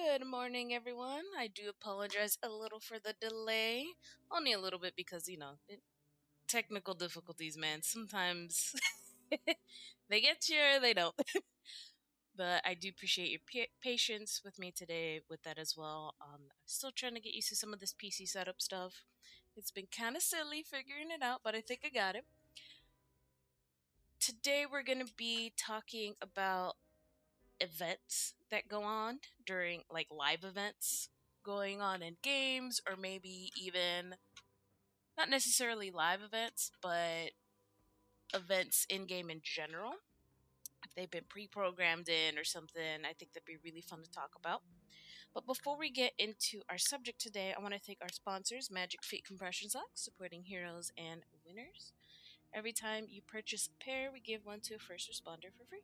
Good morning, everyone. I do apologize a little for the delay. Only a little bit because, technical difficulties, man. Sometimes they get you or they don't. But I do appreciate your patience with me today with that as well. I'm still trying to get used to some of this PC setup stuff. It's been kind of silly figuring it out, but I think I got it. Today we're going to be talking about events that go on during live events going on in games, or maybe even not necessarily live events, but events in game in general. If they've been pre-programmed in or something, I think that'd be really fun to talk about. But before we get into our subject today, I want to thank our sponsors, Magic Feet Compression Socks, supporting heroes and winners. Every time you purchase a pair, we give one to a first responder for free.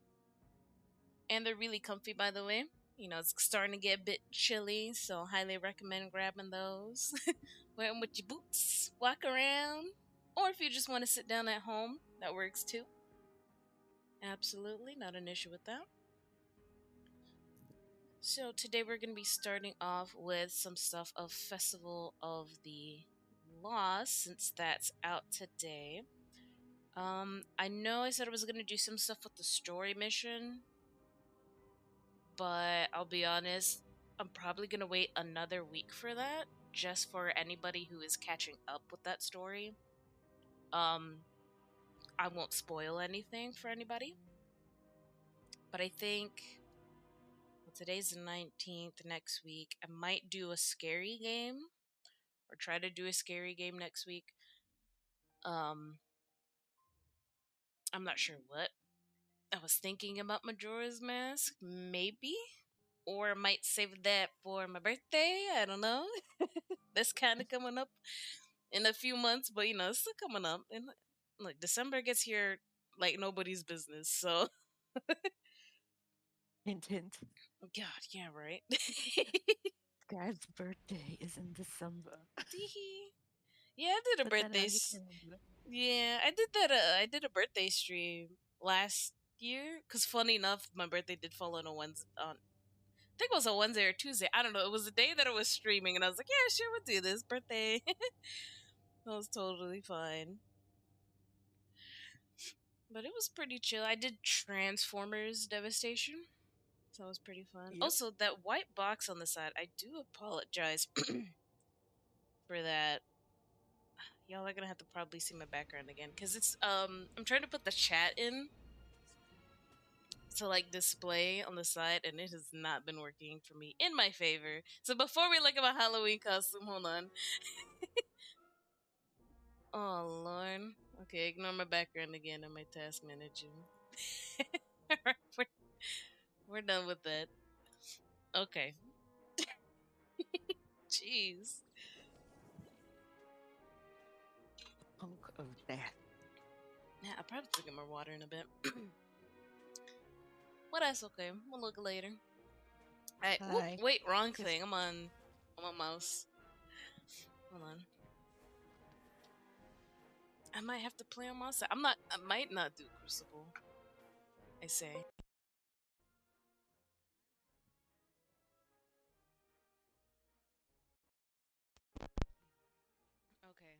And they're really comfy, by the way. It's starting to get a bit chilly, so highly recommend grabbing those. Wear them with your boots, walk around, or if you just want to sit down at home, that works too. Absolutely, not an issue with that. So today we're going to be starting off with some stuff of Festival of the Lost, since that's out today. I know I said I was going to do some stuff with the story mission, but I'll be honest, I'm probably going to wait another week for that, just for anybody who is catching up with that story. I won't spoil anything for anybody, but I think today's the 19th. Next week I might do a scary game, or try to do a scary game next week. I'm not sure what. I was thinking about Majora's Mask, maybe, or I might save that for my birthday. I don't know. That's kind of coming up in a few months, but it's still coming up. And December gets here like nobody's business. So, Hint, hint. God, yeah, right. Scribe's birthday is in December. Teehee. Yeah, I did a But then birthday. I remember. Yeah, I did that. I did a birthday stream last year. Cause funny enough, my birthday did fall on a Wednesday. I think it was a Wednesday or Tuesday. I don't know. It was the day that I was streaming, and I was like, "Yeah, sure, we'll do this birthday." That was totally fine. But it was pretty chill. I did Transformers Devastation, so that was pretty fun. Yep. Also, that white box on the side, I do apologize for that. Y'all are gonna have to probably see my background again, because it's I'm trying to put the chat in to display on the side, and it has not been working for me in my favor. So before we look at my Halloween costume, hold on. Oh lord. Okay, ignore my background again on my task manager. Alright, we're done with that. Okay. Jeez. Hunk of death. Yeah, I'll probably get more water in a bit. Well, that's okay. We'll look later. Alright, whoop, Hi. wait, wrong Yes. thing. I'm on mouse. Hold on. I might have to play on mouse. I might not do Crucible. I say. Okay.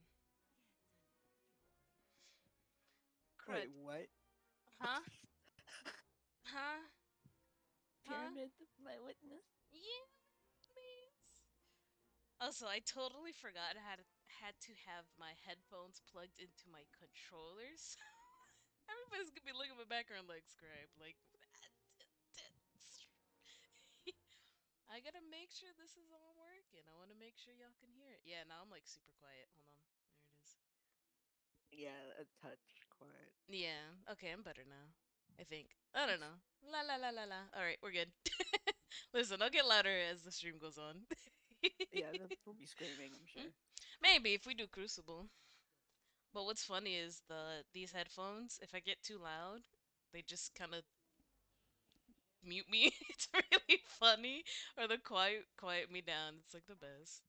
Wait, Crud. what? Huh? Huh? Huh? Pyramid of my witness? Yeah, please. Also, I totally forgot I had to have my headphones plugged into my controllers. Everybody's gonna be looking at my background like Scribe. I gotta make sure this is all working. I want to make sure y'all can hear it. Yeah, now I'm super quiet. Hold on. There it is. Yeah, a touch quiet. Yeah, okay, I'm better now. I think. I don't know. La la la la la. Alright, we're good. Listen, I'll get louder as the stream goes on. Yeah, we'll be screaming, I'm Hmm? sure. Maybe if we do Crucible. But what's funny is these headphones, if I get too loud, they just kind of mute me. It's really funny. Or they quiet me down. It's like the best.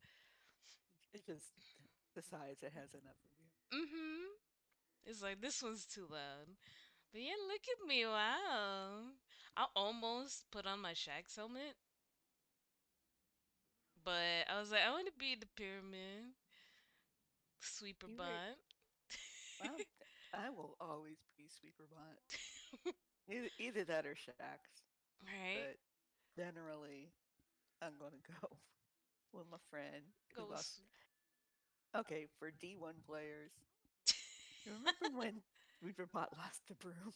It just decides it has enough of you. Mm-hmm. It's like this one's too loud. But yeah, look at me. Wow. I almost put on my Shax helmet but I was like, I want to be the pyramid sweeper You were, bot. well, I will always be Sweeperbot. Either that or Shax. Right? But generally, I'm going to go with my friend who lost. Goes. Okay, for D1 players, you remember when Sweeperbot lost the broom?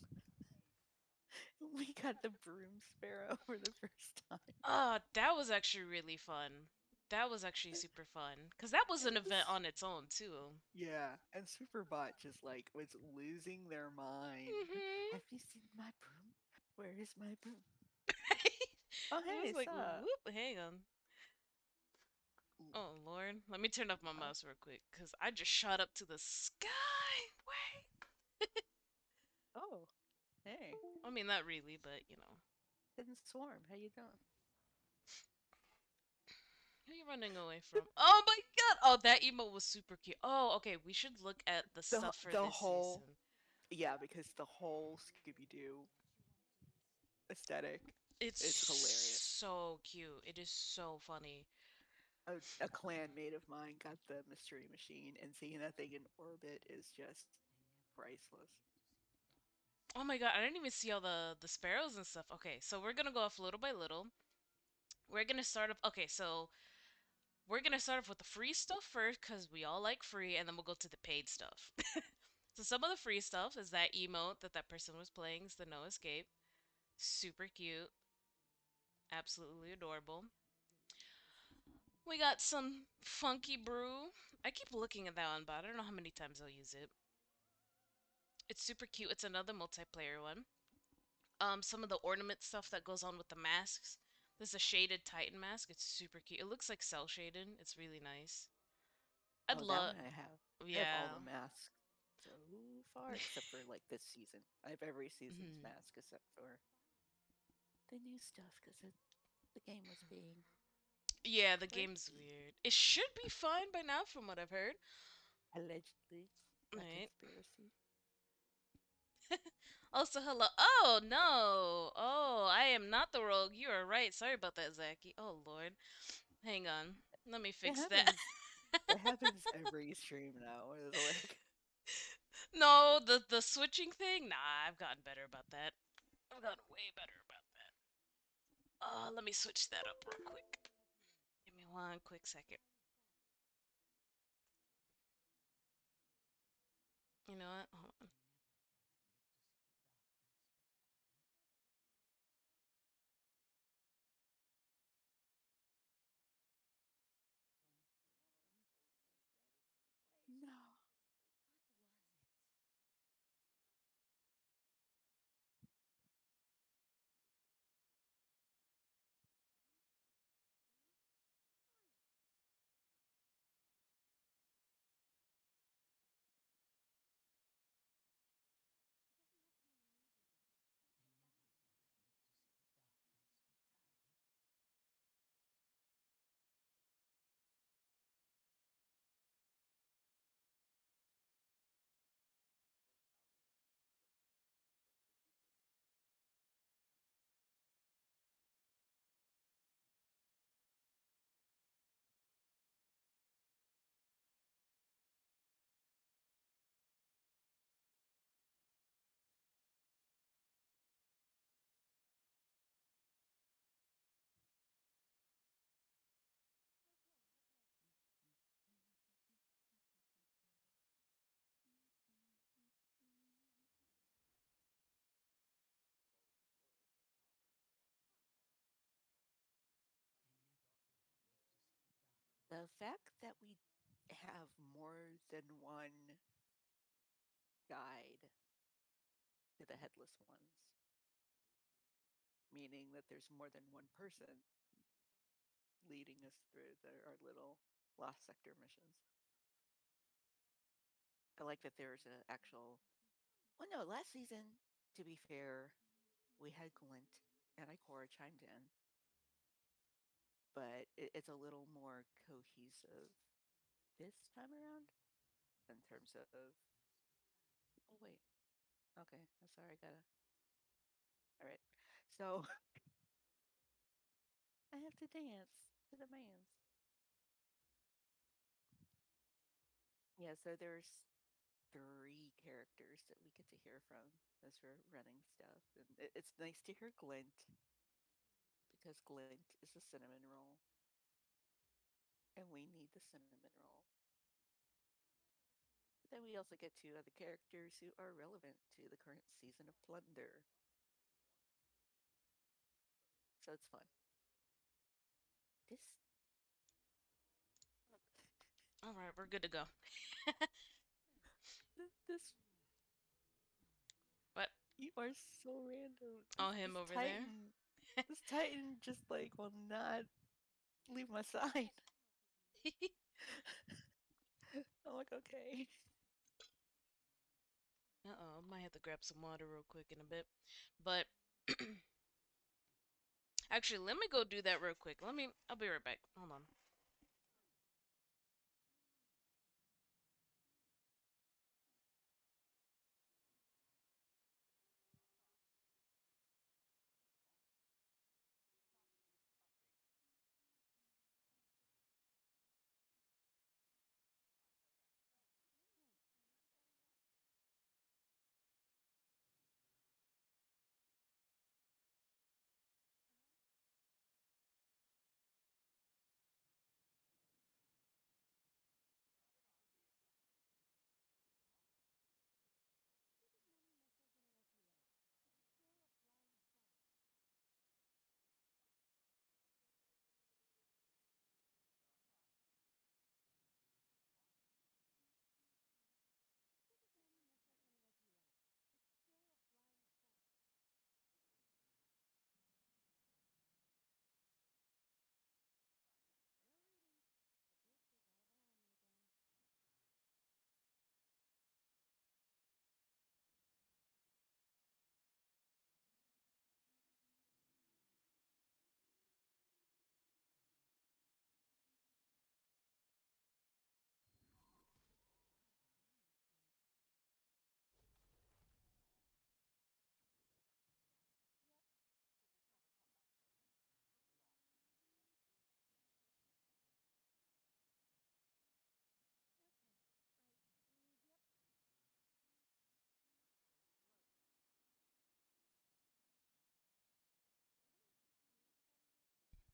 We got the broom sparrow for the first time. Oh, that was actually really fun. That was actually super fun because that was And an event this, on its own too. yeah, and Superbot just like was losing their mind. Mhm. Have you seen my broom? Where is my broom? Oh, I was hey, like, sup? whoop, hang on. Oh Lord, let me turn off my Huh? mouse real quick because I just shot up to the sky. Wait, Oh, hey, I mean not really, but you know. Hidden Swarm. How you doing? Who are you running away from? Oh my god! Oh, that emote was super cute. Oh, okay, we should look at the The stuff for the this whole season. yeah, because the whole Scooby Doo aesthetic It's is hilarious. so cute. It is so funny. A clan mate of mine got the mystery machine, and seeing that thing in orbit is just priceless. Oh my god, I didn't even see all the sparrows and stuff. Okay, so we're gonna go off little by little. We're gonna start off. Okay, so we're gonna start off with the free stuff first because we all like free, and then we'll go to the paid stuff. So some of the free stuff is that emote that that person was playing, is the No Escape. Super cute, absolutely adorable. We got some funky brew. I keep looking at that one, but I don't know how many times I'll use it. It's super cute. It's another multiplayer one. Some of the ornament stuff that goes on with the masks. There's a shaded Titan mask. It's super cute. It looks like cell shaded. It's really nice. I'd Oh, that love, one I have. I have all yeah. the masks so far, except for like this season. I have every season's Mhm. mask except for the new stuff because the game was being Yeah, the game's quirky, weird. It should be fine by now, from what I've heard. allegedly. A Right. conspiracy. Also, hello. Oh no. Oh, I am not the rogue. You are right. Sorry about that, Zaki. Oh Lord. Hang on. Let me It fix that. happens. It happens every stream now. It's like, No, the switching thing. Nah, I've gotten better about that. I've gotten way better about that. Let me switch that up real quick. Give me one quick second. You know what? Hold on. no. The fact that we have more than one guide to the headless ones, meaning that there's more than one person leading us through our little lost sector missions. I like that there's an actual. Well, no, last season, to be fair, we had Glint and Ikora chimed in, but it's a little more cohesive this time around in terms of. Oh wait, okay, I'm sorry, I gotta. All right, so I have to dance to the bands. Yeah, so there's three characters that we get to hear from as we're running stuff. And it's nice to hear Glint because Glint is a cinnamon roll, and we need the cinnamon roll. But then we also get two other characters who are relevant to the current season of Plunder. So it's fun. This, All right, we're good to go. this, But you are so random. oh, him over there. This Titan just like will not leave my side. I'm like, okay. Uh-oh, might have to grab some water real quick in a bit. But actually, let me go do that real quick. I'll be right back. Hold on.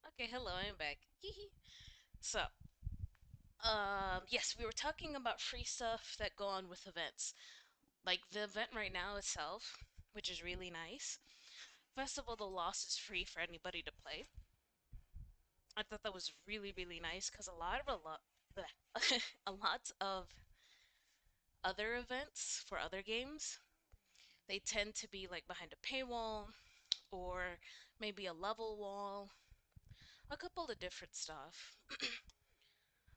Okay, hello, I'm back. So, yes, we were talking about free stuff that go on with events. Like the event right now itself, which is really nice. Festival of the Lost is free for anybody to play. I thought that was really, really nice because a lot of other events for other games, they tend to be like behind a paywall or maybe a level wall, a couple of different stuff.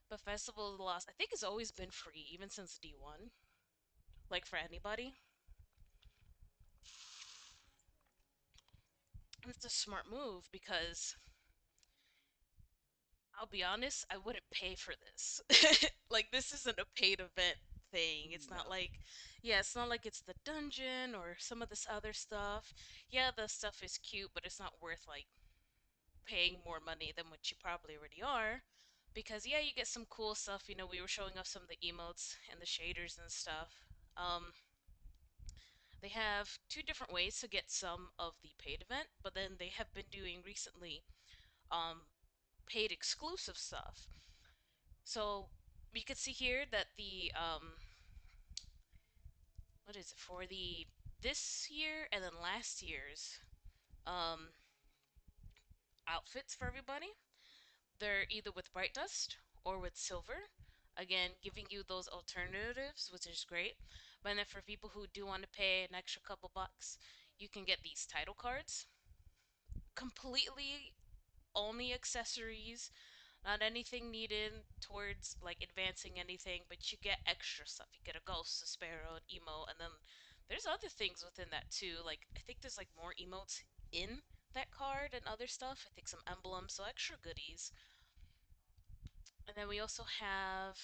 But Festival of the Lost, I think, has always been free, even since D1, like for anybody. And it's a smart move because I'll be honest, I wouldn't pay for this. Like, this isn't a paid event thing. It's not No. like, yeah, it's not like it's the dungeon or some of this other stuff. Yeah, the stuff is cute, but it's not worth, like, paying more money than what you probably already are. Because, yeah, you get some cool stuff. You know, we were showing off some of the emotes and the shaders and stuff. They have two different ways to get some of the paid event, but then they have been doing recently um, paid exclusive stuff. So we could see here that the what is it for the this year and then last year's um outfits for everybody. They're either with bright dust or with silver. Again, giving you those alternatives, which is great. But then for people who do want to pay an extra couple bucks, you can get these title cards. Completely only accessories, not anything needed towards like advancing anything, but you get extra stuff. You get a ghost, a sparrow, an emo, and then there's other things within that too. Like I think there's like more emotes in that card and other stuff. I think some emblems, so extra goodies. And then we also have,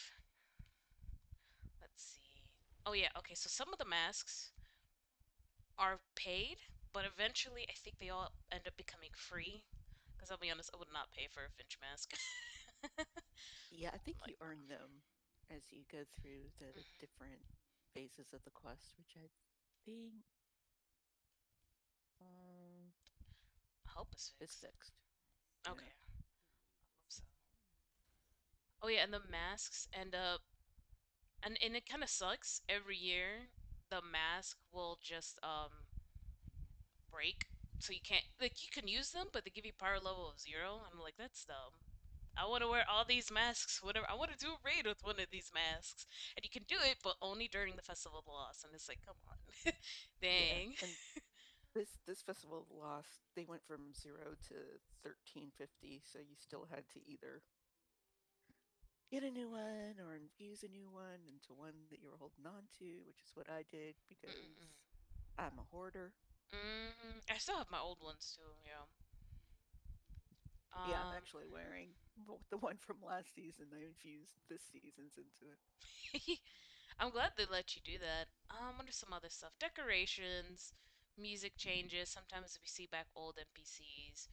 let's see. Oh yeah, okay. So some of the masks are paid, but eventually I think they all end up becoming free. Because I'll be honest, I would not pay for a Finch mask. Yeah, I think Like, you earn them. as you go through the different phases of the quest, which I think um, I hope it's is fixed. fixed. Yeah. Okay. Hope so. Oh yeah, and the masks end up and it kind of sucks every year. The mask will just break, so you can't like you can use them, but they give you power level of 0. I'm like, that's dumb. I want to wear all these masks. Whatever. I want to do a raid with one of these masks, and you can do it, but only during the Festival of the Lost. And it's like, come on, Yeah. dang. And this festival of lost, they went from 0 to 1350, so you still had to either get a new one or infuse a new one into one that you were holding on to, which is what I did because Mm-mm. I'm a hoarder. I still have my old ones too. Yeah. Yeah, I'm actually wearing the one from last season. I infused this season's into it. I'm glad they let you do that. What are some other stuff? Decorations, music changes. Sometimes we see back old NPCs.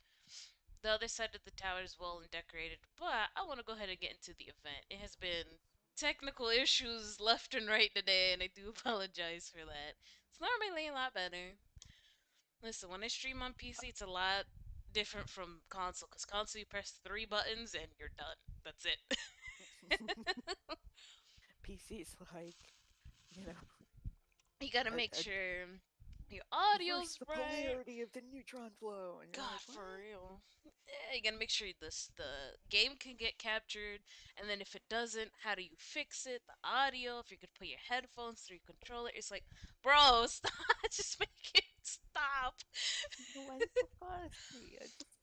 The other side of the tower is well and decorated, but I want to go ahead and get into the event. It has been technical issues left and right today, and I do apologize for that. It's normally a lot better. Listen, when I stream on PC, it's a lot different from console, because console you press 3 buttons and you're done. That's it. PC's like, you know, You gotta a, make a sure your reverse audio's the right. polarity of the neutron flow, and you're God, like, what? for real. Yeah, you gotta make sure the game can get captured, and then if it doesn't, how do you fix it? The audio, if you could put your headphones through your controller, it's like, bro, stop! Just make it stop. No, I'm so sorry. I just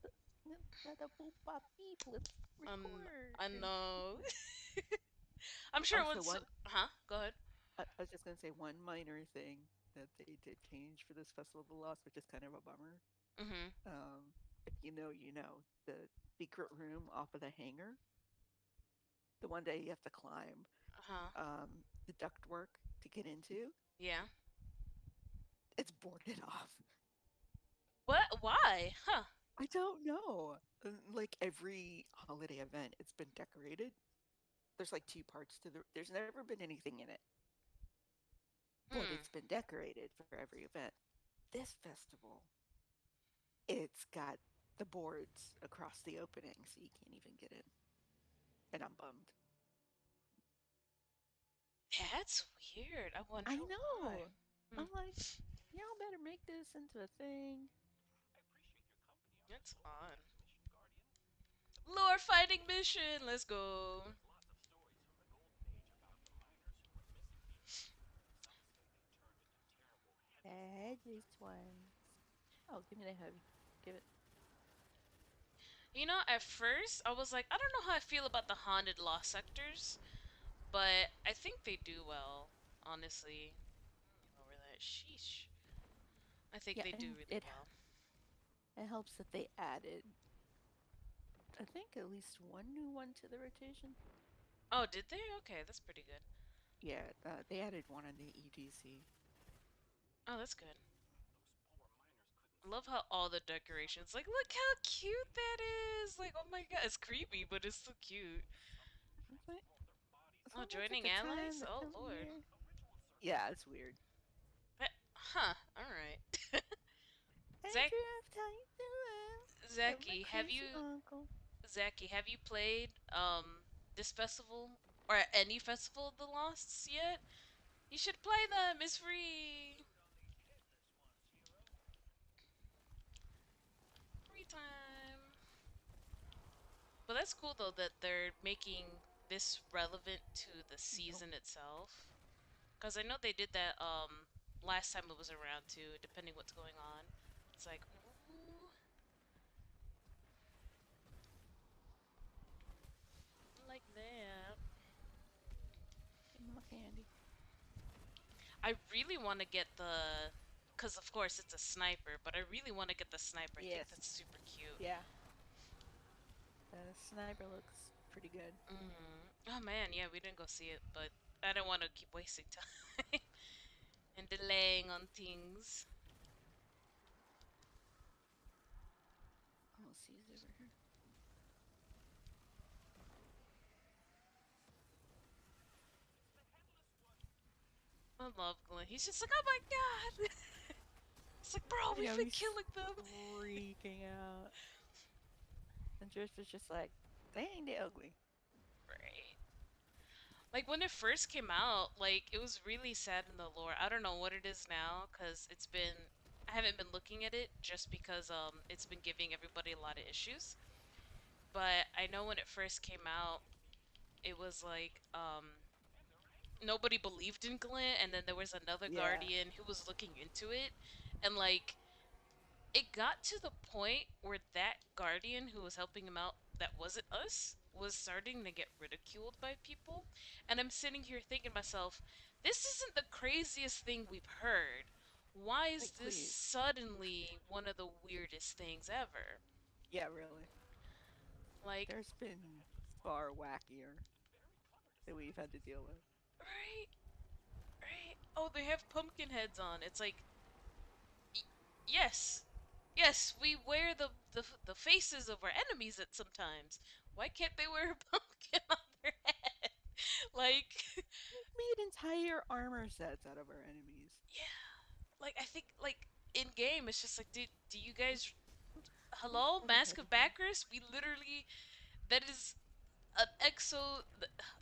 had a boop bop beep. Let's Um, record. I And know. I'm sure also, once. one Huh? Go ahead. I was just gonna say one minor thing that they did change for this Festival of the Lost, which is kind of a bummer. Mhm. If you know, you know the secret room off of the hangar, the one day you have to climb Uh huh. the ductwork to get into. Yeah. It's boarded off. What? Why? Huh? I don't know. Like every holiday event, it's been decorated. There's like two parts to the. There's never been anything in it, but Hmm. it's been decorated for every event. This festival, it's got the boards across the opening, so you can't even get in. And I'm bummed. That's weird. I wonder I why. know. Hmm. I'm like, y'all better make this into a thing. That's odd. Lore fighting mission. Let's go. This one. Oh, give me the heavy. Give it. You know, at first I was like, I don't know how I feel about the haunted lost sectors, but I think they do well. Honestly, over that. Sheesh. I think Yeah, they do and really it well. it helps that they added, I think, at least one new one to the rotation. Oh, did they? Okay, that's pretty good. Yeah, they added one on the EDC. Oh, that's good. I love how all the decorations, like, look how cute that is. Like, oh my god, it's creepy, but it's so cute. It's like, Oh, so much at joining the time, allies? the Oh time of lord. year. Yeah, it's weird. Huh. All right. Zach, After I've tied the of my Zachy, crazy uncle. Have you played this festival or any festival of the Losts yet? You should play them. It's free. Free time. But that's cool though that they're making this relevant to the Nope. season itself. Cause I know they did that last time it was around too, depending what's going on. It's like, ooh, like that. Give me my candy. I really want to get the, cause of course it's a sniper, but I really want to get the sniper. I think Yes. that's super cute. Yeah. The sniper looks pretty good. Oh man, yeah, we didn't go see it, but I don't want to keep wasting time and delaying on things. Oh, see, over here. I love Glenn. He's just like, oh my god. It's like, bro, I we've know been he's killing them. freaking out. And Drift is just like, dang, they ugly. Right. Like when it first came out, like it was really sad in the lore. I don't know what it is now because it's been I haven't been looking at it just because it's been giving everybody a lot of issues. But I know when it first came out, it was like nobody believed in Glint, and then there was another Yeah, guardian who was looking into it, and like it got to the point where that guardian who was helping him out that wasn't us was starting to get ridiculed by people. And I'm sitting here thinking to myself, this isn't the craziest thing we've heard. Why is like this please. suddenly one of the weirdest things ever? Yeah, really. Like, There's been far wackier that we've had to deal with. right, right. Oh, they have pumpkin heads on. It's like, y- yes, yes, we wear the faces of our enemies at sometimes. Why can't they wear a pumpkin on their head? Like, We've made entire armor sets out of our enemies. yeah. Like I think like in game it's just like do you guys Whose hello other Mask head of is that? Bacchus? We literally that is an exo.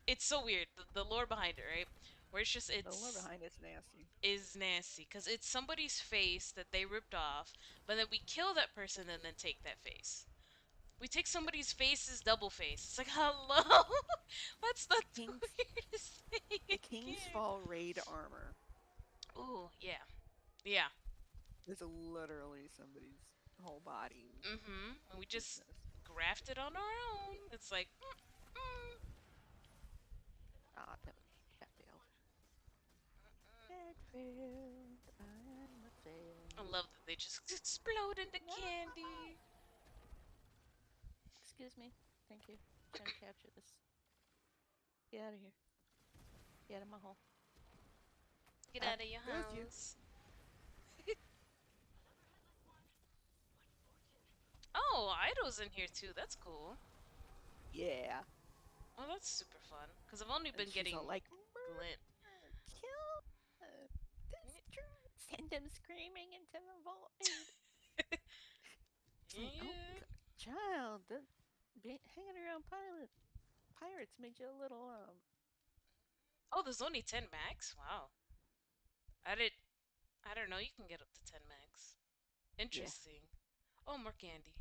It's so weird the lore behind it, right? Where it's just The lore it's behind it's nasty. is nasty because it's somebody's face that they ripped off, but then we kill that person and then take that face. We take somebody's face's double face. It's like, hello? That's The not the king's weirdest thing in the King's game. Fall raid armor Ooh, yeah. Yeah. is literally somebody's whole body Mm-hmm. And we just business. grafted on our own. It's like, Ah, that failed. That failed. I'm a I failure. love that they just explode into No. candy. Excuse me. Thank you. Trying to capture this. Get out of here. Get out of my hole. Get Ah, out of your there's you. house. Oh, Ido's in here too. That's cool. Yeah. Oh, that's super fun. Because I've only And been she's getting all like, glint. murder, kill, destroy, send them screaming into the void. It's like, oh, Yeah. child, hanging around pirates made you a little, Oh, there's only 10 max? Wow. I did. I don't know. You can get up to 10 max. yeah. Interesting. Oh, more candy.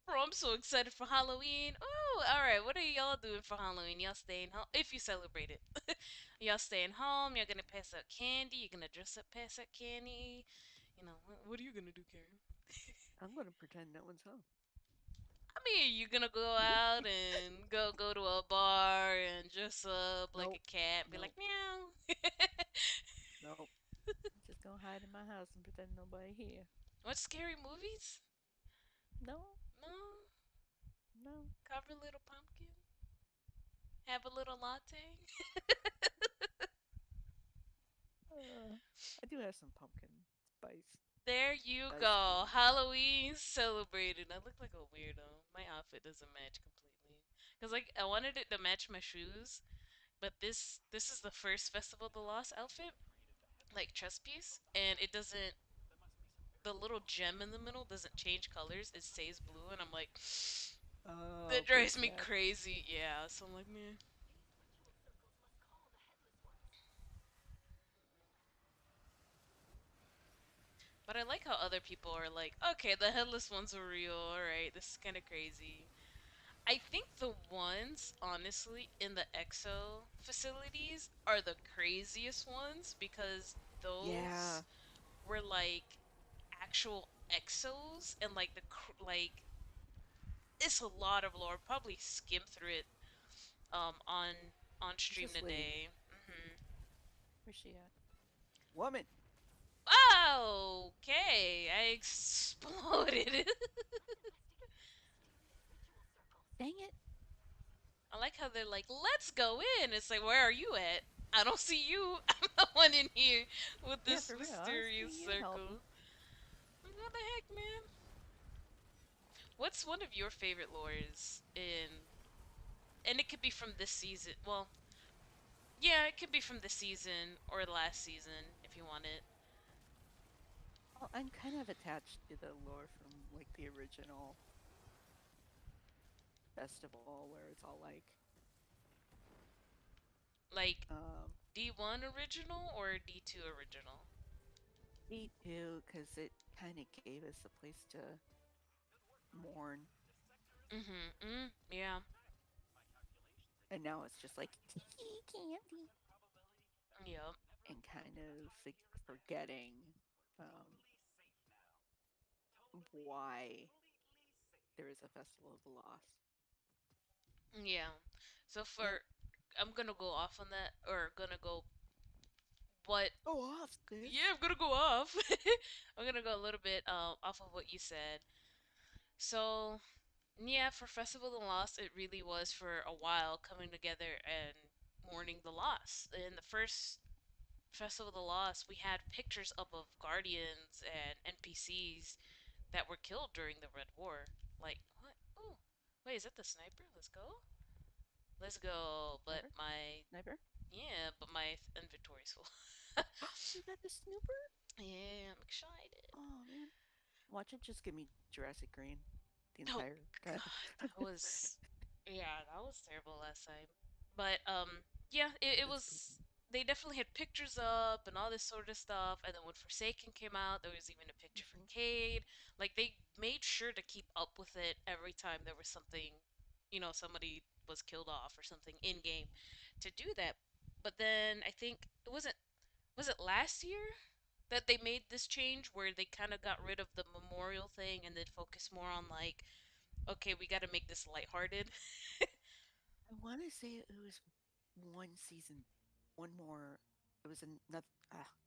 Bro, I'm so excited for Halloween. Oh, alright. What are y'all doing for Halloween? Y'all staying home? If you celebrate it. Y'all staying home? Y'all gonna pass out candy? You're gonna dress up, pass out candy? You know, what are you gonna do, Karen? I'm going to pretend no one's home. I mean, you gonna go out and go to a bar and dress up like Nope. a cat and be like, Nope. meow. Nope. I'm just going to hide in my house and pretend nobody here. What scary movies? No. No. No. Cover a little pumpkin. Have a little latte. I do have some pumpkin spice There you ice go. cream. Halloween celebrated. I look like a weirdo. My outfit doesn't match completely. Cause like I wanted it to match my shoes, but this is the first Festival of the Lost outfit, like chest piece, and it doesn't. The little gem in the middle doesn't change colors. It stays blue, and I'm like, that Oh, pretty drives me sad. crazy. Yeah, so I'm like, man. But I like how other people are like, okay, the headless ones are real. All right, this is kind of crazy. I think the ones, honestly, in the EXO facilities are the craziest ones because Yeah. those were like actual EXOs and like like it's a lot of lore. Probably skim through it on Who's stream this lady? today. Where's she at? Woman! Okay, I exploded. Dang it! I like how they're like, let's go in. It's like, where are you at? I don't see you. I'm the one in here with Yeah, this for real. I don't mysterious see you helping. circle. What the heck, man? What's one of your favorite lores in? And it could be from this season. Well, Yeah, it could be from the season or the last season if you want it. Well, I'm kind of attached to the lore from like the original festival where it's all like Like um D1 original or D2 original? D2 because it kind of gave us a place to mourn, Yeah. and now it's just like candy Yep. and kind of forgetting um, why there is a festival of the lost. Yeah. So Yep. for I'm gonna go off on that, or gonna go what Go off, yeah, sis. I'm gonna go off. I'm gonna go a little bit off of what you said. So yeah, for Festival of the Lost, it really was for a while coming together and mourning the loss. In the first Festival of the Lost, we had pictures up of guardians and NPCs that were killed during the Red War. Like what? Oh, wait, is that the sniper? Let's go. Let's go. But Sniper, my sniper. yeah, but my inventory's full. You got the snooper? Yeah, I'm excited. Oh man, watch it just give me Jurassic Green, the Oh entire God, gun. that was yeah, that was terrible last time. But yeah, it That's poop. was. They definitely had pictures up and all this sort of stuff. And then when Forsaken came out, there was even a picture for Hmm. Cade. Like they made sure to keep up with it every time there was something, somebody was killed off or something in game to do that. But then I think it was it last year that they made this change where they kind of got rid of the memorial thing and then focused more on like, okay, we got to make this lighthearted. I want to say it was one season, one more. It was another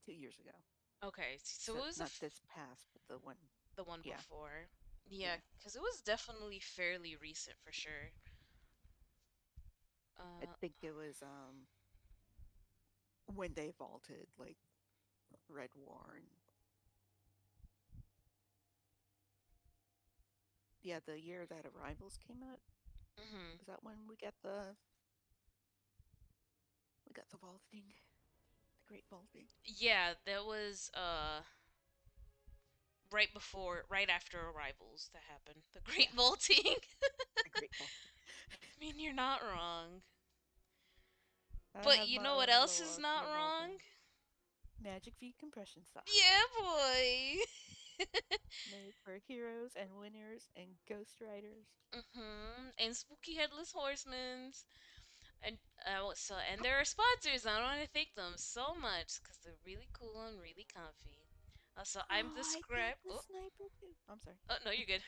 2 years ago. Okay, so So it was not this past, but the one. the one Yeah, before. Yeah, yeah. because it was definitely fairly recent for sure. I Uh, think it was when they vaulted like Red War and yeah, the year that Arrivals came out. mhm. Was that when we got the vaulting, the Great Vaulting, Yeah, that was right after Arrivals that happened. The Great yeah, Vaulting. the Great Vaulting. I mean, you're not wrong. I But have you my know what own else is lore for not the wrong? vaulting. Magic feet compression socks. Yeah, boy. Made for heroes and winners and ghost riders. And Spooky Headless Horsemen. And and there are sponsors. I want to thank them so much because they're really cool and really comfy. Also, I'm Oh, the I got scribe. the sniper too. I'm sorry. Oh no, you're good.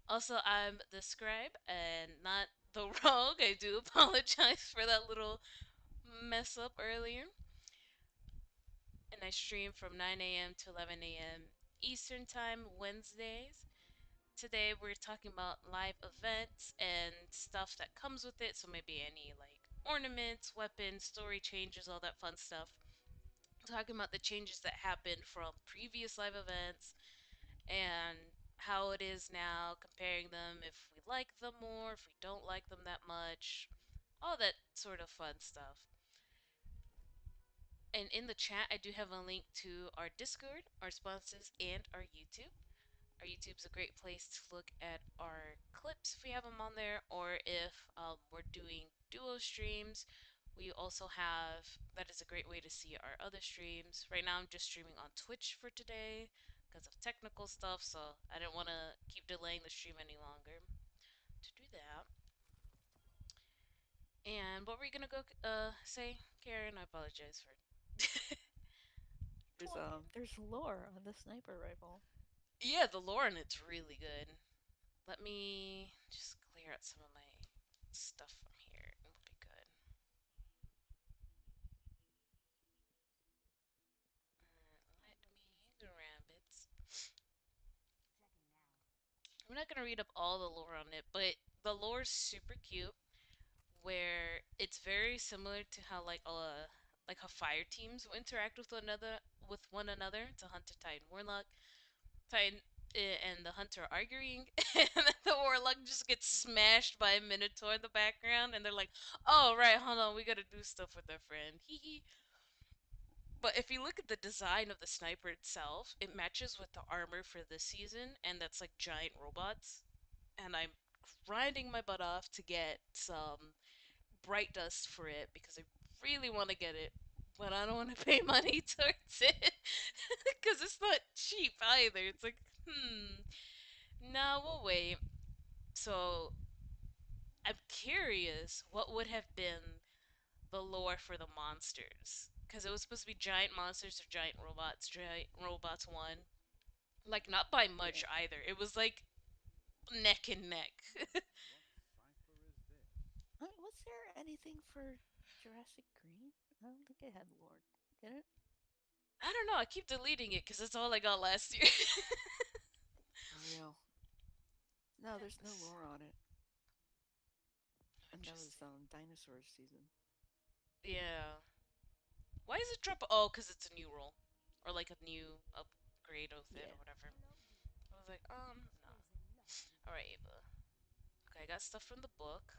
Also, I'm the scribe and not the rogue. I do apologize for that little mess up earlier. And I stream from 9 a.m. to 11 a.m. Eastern Time Wednesdays. Today we're talking about live events and stuff that comes with it. So maybe any like ornaments, weapons, story changes, all that fun stuff. Talking about the changes that happened from previous live events and how it is now, comparing them if we like them more, if we don't like them that much, all that sort of fun stuff. And in the chat, I do have a link to our Discord, our sponsors, and our YouTube. Our YouTube's a great place to look at our clips if we have them on there, or if we're doing duo streams. We also have that is a great way to see our other streams. Right now, I'm just streaming on Twitch for today because of technical stuff, so I didn't want to keep delaying the stream any longer to do that. And what were you gonna go say, Karen? I apologize for talking. There's lore on the sniper rifle. Yeah, the lore in it's really good. Let me just clear out some of my stuff from here. It will be good. Let me grab it. I'm not gonna read up all the lore on it, but the lore is super cute. Where it's very similar to how like how fire teams will interact with one another to hunt a Titan Warlock. Titan. and the hunter are arguing, and then the warlock just gets smashed by a minotaur in the background, and they're like, "Oh right, hold on, we gotta do stuff with our friend." Hee hee. But if you look at the design of the sniper itself, it matches with the armor for this season, and that's like giant robots. And I'm grinding my butt off to get some bright dust for it because I really want to get it, but I don't want to pay money towards it because it's not cheap either. It's like, no, we'll wait. So I'm curious what would have been the lore for the monsters because it was supposed to be giant monsters or giant robots. Giant robots won, like not by much Yeah. either. It was like neck and neck. Was there anything for Jurassic Green? I don't think it had lore. Did it? I don't know. I keep deleting it because that's all I got last year. For real. No, there's no Yes. lore on it. And that was Interesting. dinosaur season. Yeah. Why is it drop? Oh, because it's a new role, or like a new upgrade of it Yeah. or whatever. I was like, nah. All right, Ava. Okay, I got stuff from the book.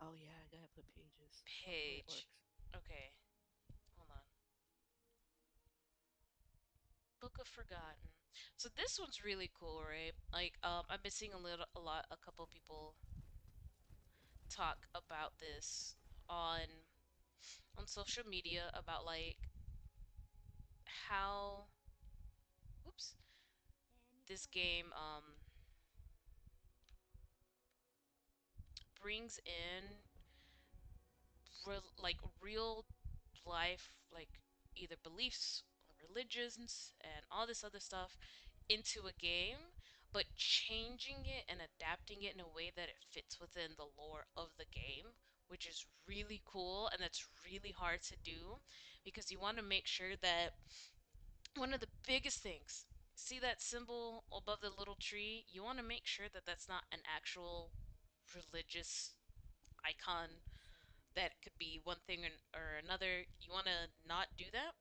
Oh yeah, I gotta put pages. Hopefully it Page. works. Okay, hold on. Book of Forgotten. So this one's really cool, right? Like, I've been seeing a couple people talk about this on on social media about like how, oops, this game brings in like real life, like either beliefs, religions, and all this other stuff into a game, but changing it and adapting it in a way that it fits within the lore of the game, which is really cool and that's really hard to do because you want to make sure that one of the biggest things, see that symbol above the little tree, you want to make sure that that's not an actual religious icon that could be one thing or another. You want to not do that.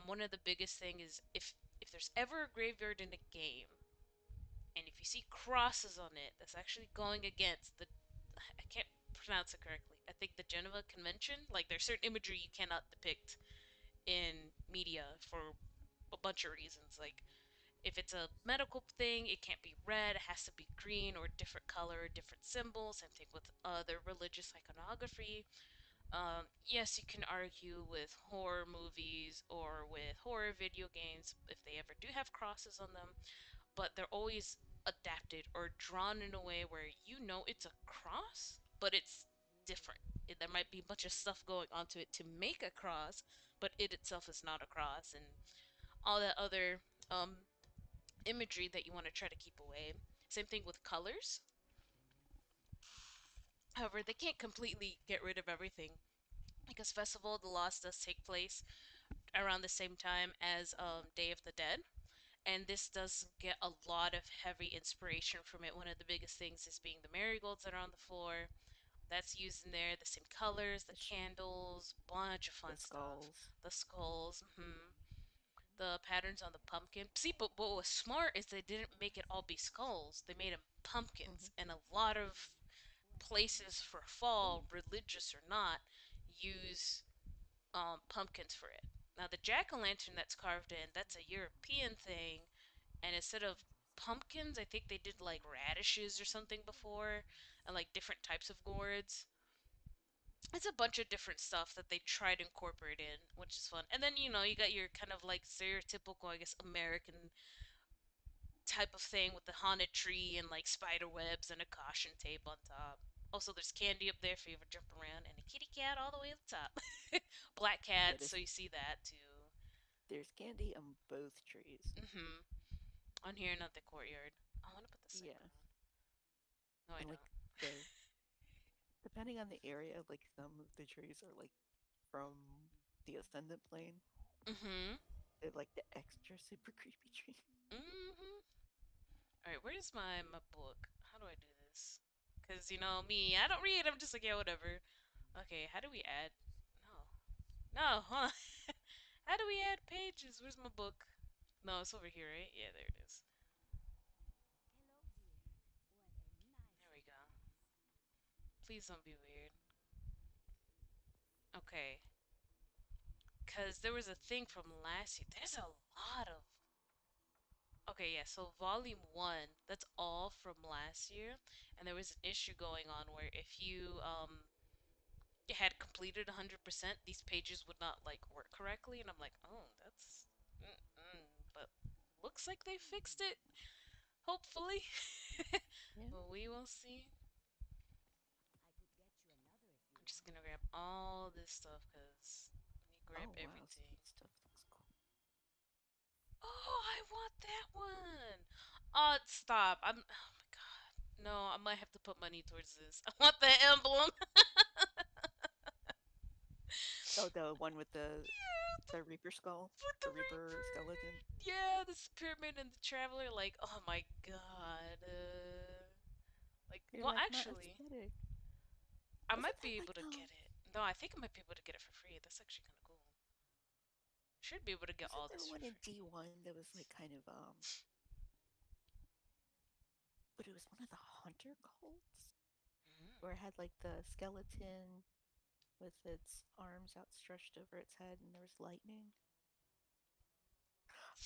One of the biggest thing is if there's ever a graveyard in a game, and if you see crosses on it, that's actually going against the. I can't pronounce it correctly. I think the Geneva Convention. Like there's certain imagery you cannot depict in media for a bunch of reasons. Like if it's a medical thing, it can't be red. It has to be green or different color, different symbols. Same thing with other religious iconography. Yes, you can argue with horror movies or with horror video games if they ever do have crosses on them, but they're always adapted or drawn in a way where you know it's a cross, but it's different. There might be a bunch of stuff going onto it to make a cross, but it itself is not a cross, and all that other imagery that you want to try to keep away. Same thing with colors. However, they can't completely get rid of everything because Festival of the Lost does take place around the same time as Day of the Dead. And this does get a lot of heavy inspiration from it. One of the biggest things is being the marigolds that are on the floor. That's used in there. The same colors, the The, sh- candles, bunch of the fun stuff. skulls. The skulls, the patterns on the pumpkin. See, but what was smart is they didn't make it all be skulls. They made them pumpkins, Hmm. and a lot of places for fall, religious or not, use pumpkins for it. Now the jack o' lantern that's carved in, that's a European thing, and instead of pumpkins, I think they did like radishes or something before, and like different types of gourds. It's a bunch of different stuff that they try to incorporate in, which is fun. And then you got your kind of like stereotypical, I guess, American type of thing with the haunted tree and like spider webs and a caution tape on top. Also, there's candy up there if you ever jump around, and a kitty cat all the way at the top. Black Yeah, cats, so you see that too. there's candy on both trees. On here, not the courtyard. I want to put the Yeah. second one. No, I And like don't. the depending on the area, like some of the trees are like from the ascendant plane. Mm-hmm. They're like the extra super creepy tree. Mm-hmm. All right, where's my book? How do I do this? Cause me, I don't read. I'm just like, yeah, whatever. Okay, how do we add? No, no, hold on. How do we add pages? Where's my book? No, it's over here, right? Yeah, there it is. There we go. Please don't be weird. Okay. Because there was a thing from last year. There's a lot of. Okay, yeah, so volume one, that's all from last year. And there was an issue going on where if you had completed 100%, these pages would not like work correctly. And I'm like, oh, that's. Mm-mm. But looks like they fixed it, hopefully. Yeah. But we will see. I'm just gonna grab all this stuff because let me grab Oh wow, everything. speed stuff looks cool. Oh, I want that one. Oh, stop. Oh my god. No, I might have to put money towards this. I want the emblem. Oh, the one with Yeah, the Reaper skull, with the the Reaper Reaper. skeleton. Yeah, this pyramid and the traveler. Like, oh my god. Like, You're well, like my actually, aesthetic. I Wasn't might that be like able to get it. No, I think I might be able to get it for free. That's actually kind of cool. Should be able to get wasn't all there this for one in free. D1 that was like kind of but it was one of the hunter cults where it Mm. had like the skeleton with its arms outstretched over its head and there was lightning.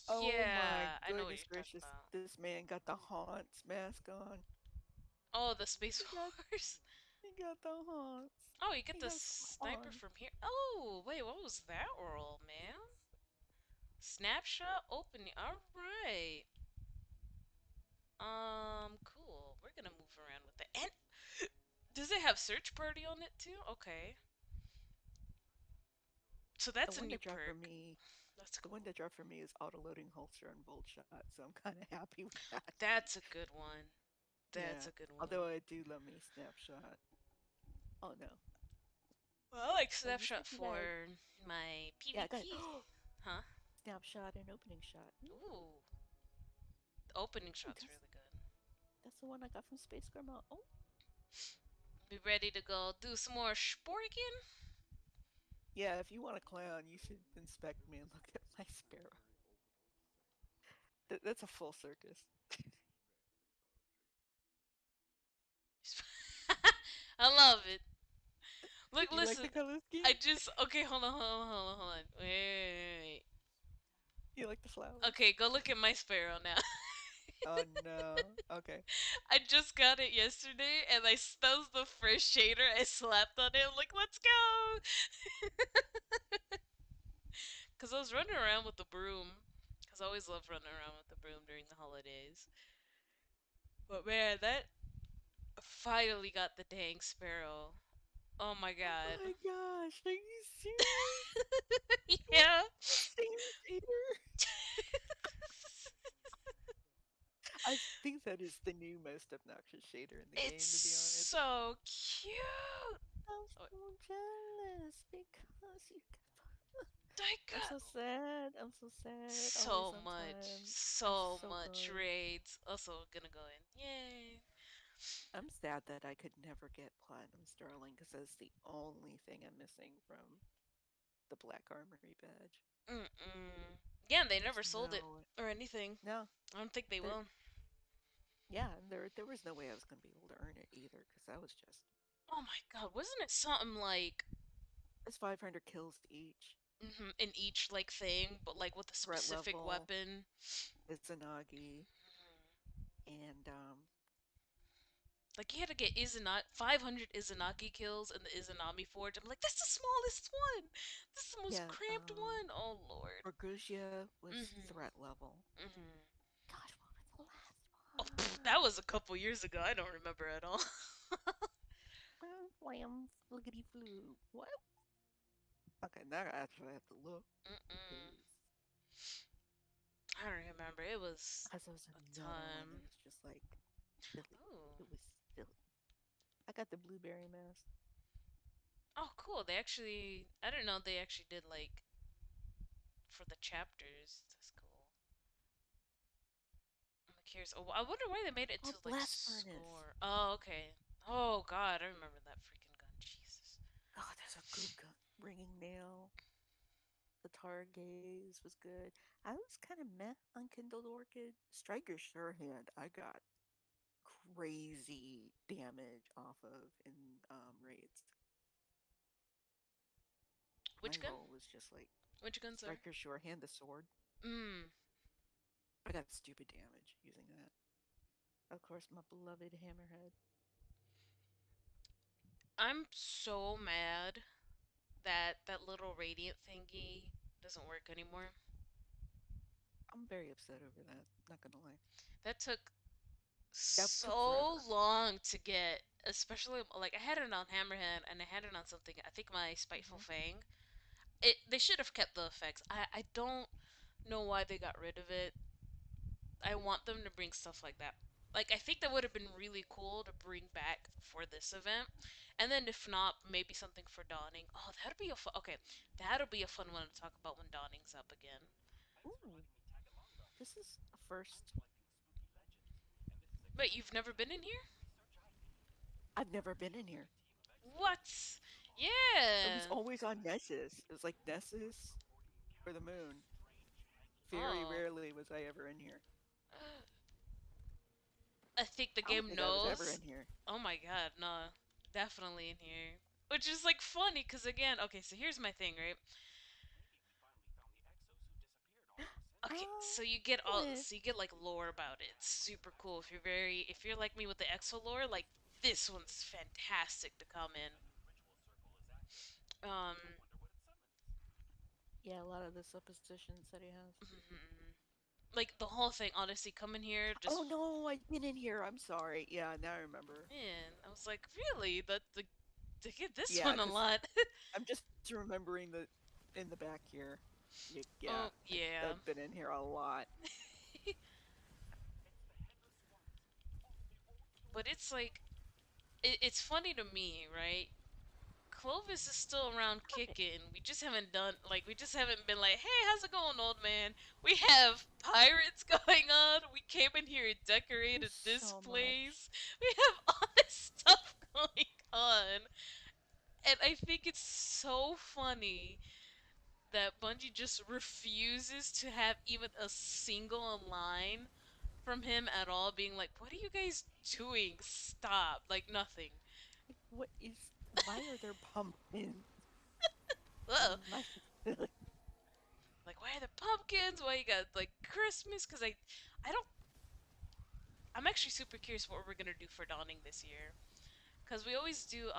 Oh my Yeah, I know what goodness you're talking gracious. about. This man got the haunts mask on. Oh, the Space He got Wars. he got the haunts. Oh, you get He the has sniper haunts. from here. Oh, wait, what was that roll, man? Snapshot opening. All right. Cool. We're gonna move around with it. And does it have search party on it too? Okay. So The that's a one new that dropped for perk. me That's the one cool. that dropped for me is auto loading holster and bolt shot, so I'm kinda happy with that. That's a good one. That's Yeah. a good one. Although I do love me snapshot. Oh no. Well, I like Oh, you snapshot said you got for my yeah, I got PvP. Huh? snapshot and opening shot. Ooh, the opening Ooh, shot's really good. that's the one I got from Space Grandma. Oh, Be ready to go do some more sporking? yeah. If you want a clown, you should inspect me and look at my sparrow. That's a full circus. I love it. Look, You like the listen. color I scheme? just okay. Hold on. Wait. You like the flowers? Okay, go look at my sparrow now. Oh no. Okay. I just got it yesterday, and that was the first shader I slapped on it. I'm like, let's go, because I was running around with the broom. Because I always love running around with the broom during the holidays. But man, that finally got the dang sparrow. Oh my Oh god. my gosh, are you serious? You want Yeah. the same shader? I think that is the new most obnoxious shader in the It's game, to be honest. so cute. I'm Oh, so jealous because you got. I I'm got so sad. I'm so sad. Always on time. You're so so much good. raids. Also gonna go in. Yay. I'm sad that I could never get Platinum Sterling because that's the only thing I'm missing from the Black Armory badge. Mm-mm. Yeah, they There's never sold it no, or anything. no, I don't think they there, will. yeah, and there was no way I was going to be able to earn it either because I was just, Oh my god, wasn't it something like it's 500 kills each. in each like thing, but like with a Threat specific level, weapon? Izanagi, Mhm. and Like you had to get 500 Izanagi kills in the Izanami Forge. I'm like, that's the smallest one. This is the most yeah, cramped one. Oh lord. Ragusia was Mhm. threat level. Mhm. Gosh, what was the last Oh, pff, one? that was a couple years ago. I don't remember at all. Flam, fliggity flu. What? Okay, now I actually have to look Mm-mm. because I don't remember. It was there was a another one that time. was just like silly. Oh. It was silly. I got the blueberry mask. Oh, cool. They actually. I didn't know they actually did like for the chapters. That's cool. I'm curious. Oh, I wonder why they made it Oh, to like blast furnace. score. Oh, okay. Oh God, I remember that freaking gun. Jesus. Oh, there's a good gun. Ringing nail. The Tar Gaze was good. I was kind of meh on Kindled Orchid. Striker Surehand, I got crazy damage off of in raids. My Which gun? roll was just like Which guns are? Striker Surehand, the sword. Mm. I got stupid damage using that. Of course, my beloved Hammerhead. I'm so mad that that little radiant thingy doesn't work anymore. I'm very upset over that. Not gonna lie. That took That took so forever. long to get, especially like I had it on Hammerhead and I had it on something. I think my Spiteful Hmm. Fang. It they should have kept the effects. I don't know why they got rid of it. I want them to bring stuff like that. Like I think that would have been really cool to bring back for this event. And then if not, maybe something for Dawning. Oh, that'd be a fun. Okay, that'll be a fun one to talk about when Dawning's up again. Ooh, this is a first. Wait, you've never been in here? I've never been in here. What? It was Yeah. always on Nessus. It was like Nessus or the moon. Very Oh. rarely was I ever in here. I think the I don't game think I was ever knows. in here. Oh my god, no. Definitely in here. Which is like funny because again, okay, so here's my thing, right? Okay, so you get all Eh. so you get like lore about it. It's super cool. If you're like me with the exo lore, like this one's fantastic to come in. Um Yeah, a lot of the suppositions that he has. like the whole thing, honestly, come in here Oh just no, I've been in here. I'm sorry. Yeah, now I remember. man, I was like, really? The to get this Yeah, one a because lot. I'm just remembering the in the back here. Yeah, Oh yeah. I've been in here a lot. But it's like it's funny to me, right? Clovis is still around Hi. kicking. We just haven't been like, hey, how's it going, old man? We have pirates going on. We came in here and There's decorated this so much. place. We have all this stuff going on. And I think it's so funny that Bungie just refuses to have even a single line from him at all, being like, what are you guys doing? Stop. Like, nothing. Like, what is? Why are there pumpkins Ugh. in my facility? Like, why are the pumpkins? Why you got like Christmas? Because I don't. I'm actually super curious what we're gonna do for Dawning this year. Because we always do.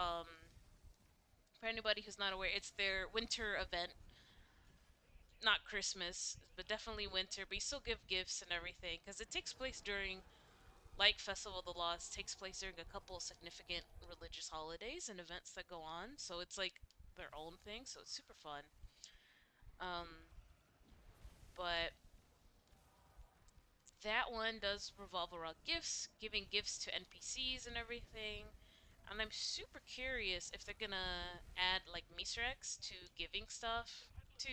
For anybody who's not aware, it's their winter event, not Christmas, but definitely winter. But you still give gifts and everything because it takes place during, like Festival of the Lost, takes place during a couple of significant religious holidays and events that go on. So it's like their own thing. So it's super fun. Um, but that one does revolve around gifts, giving gifts to NPCs and everything. And I'm super curious if they're gonna add like Misrex to giving stuff to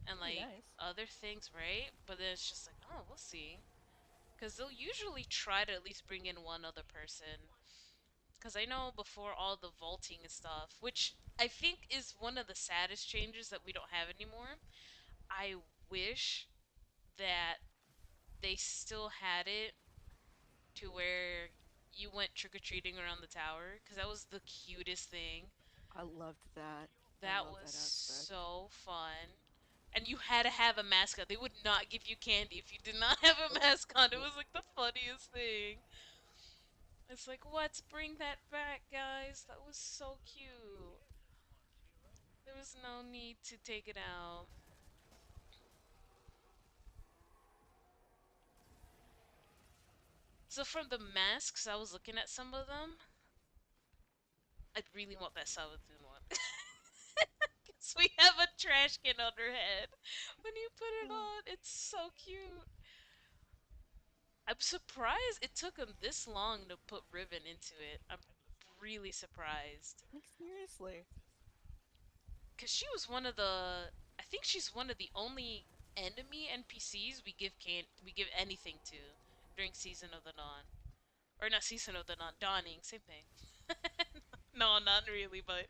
and That'd be like nice. other things, right? But then it's just like, oh, we'll see. Because they'll usually try to at least bring in one other person. Because I know before all the vaulting and stuff, which I think is one of the saddest changes that we don't have anymore. I wish that they still had it to where you went trick or treating around the tower because that was the cutest thing. I loved that. I That love was that aspect. so fun. And you had to have a mascot. They would not give you candy if you did not have a Nope. mascot. It Nope. was like the funniest thing. It's like, what? Bring that back, guys. That was so cute. There was no need to take it out. So from the masks, I was looking at some of them. I really want that Savathun one. Because we have a trash can on her head. When you put it Oh, on, it's so cute. I'm surprised it took him this long to put Riven into it. I'm really surprised. like seriously. Because she was one of the. I think she's one of the only enemy NPCs we give anything to during Season of the Dawn. Or not Season of the Dawn, Dawning, same thing. No, not really, but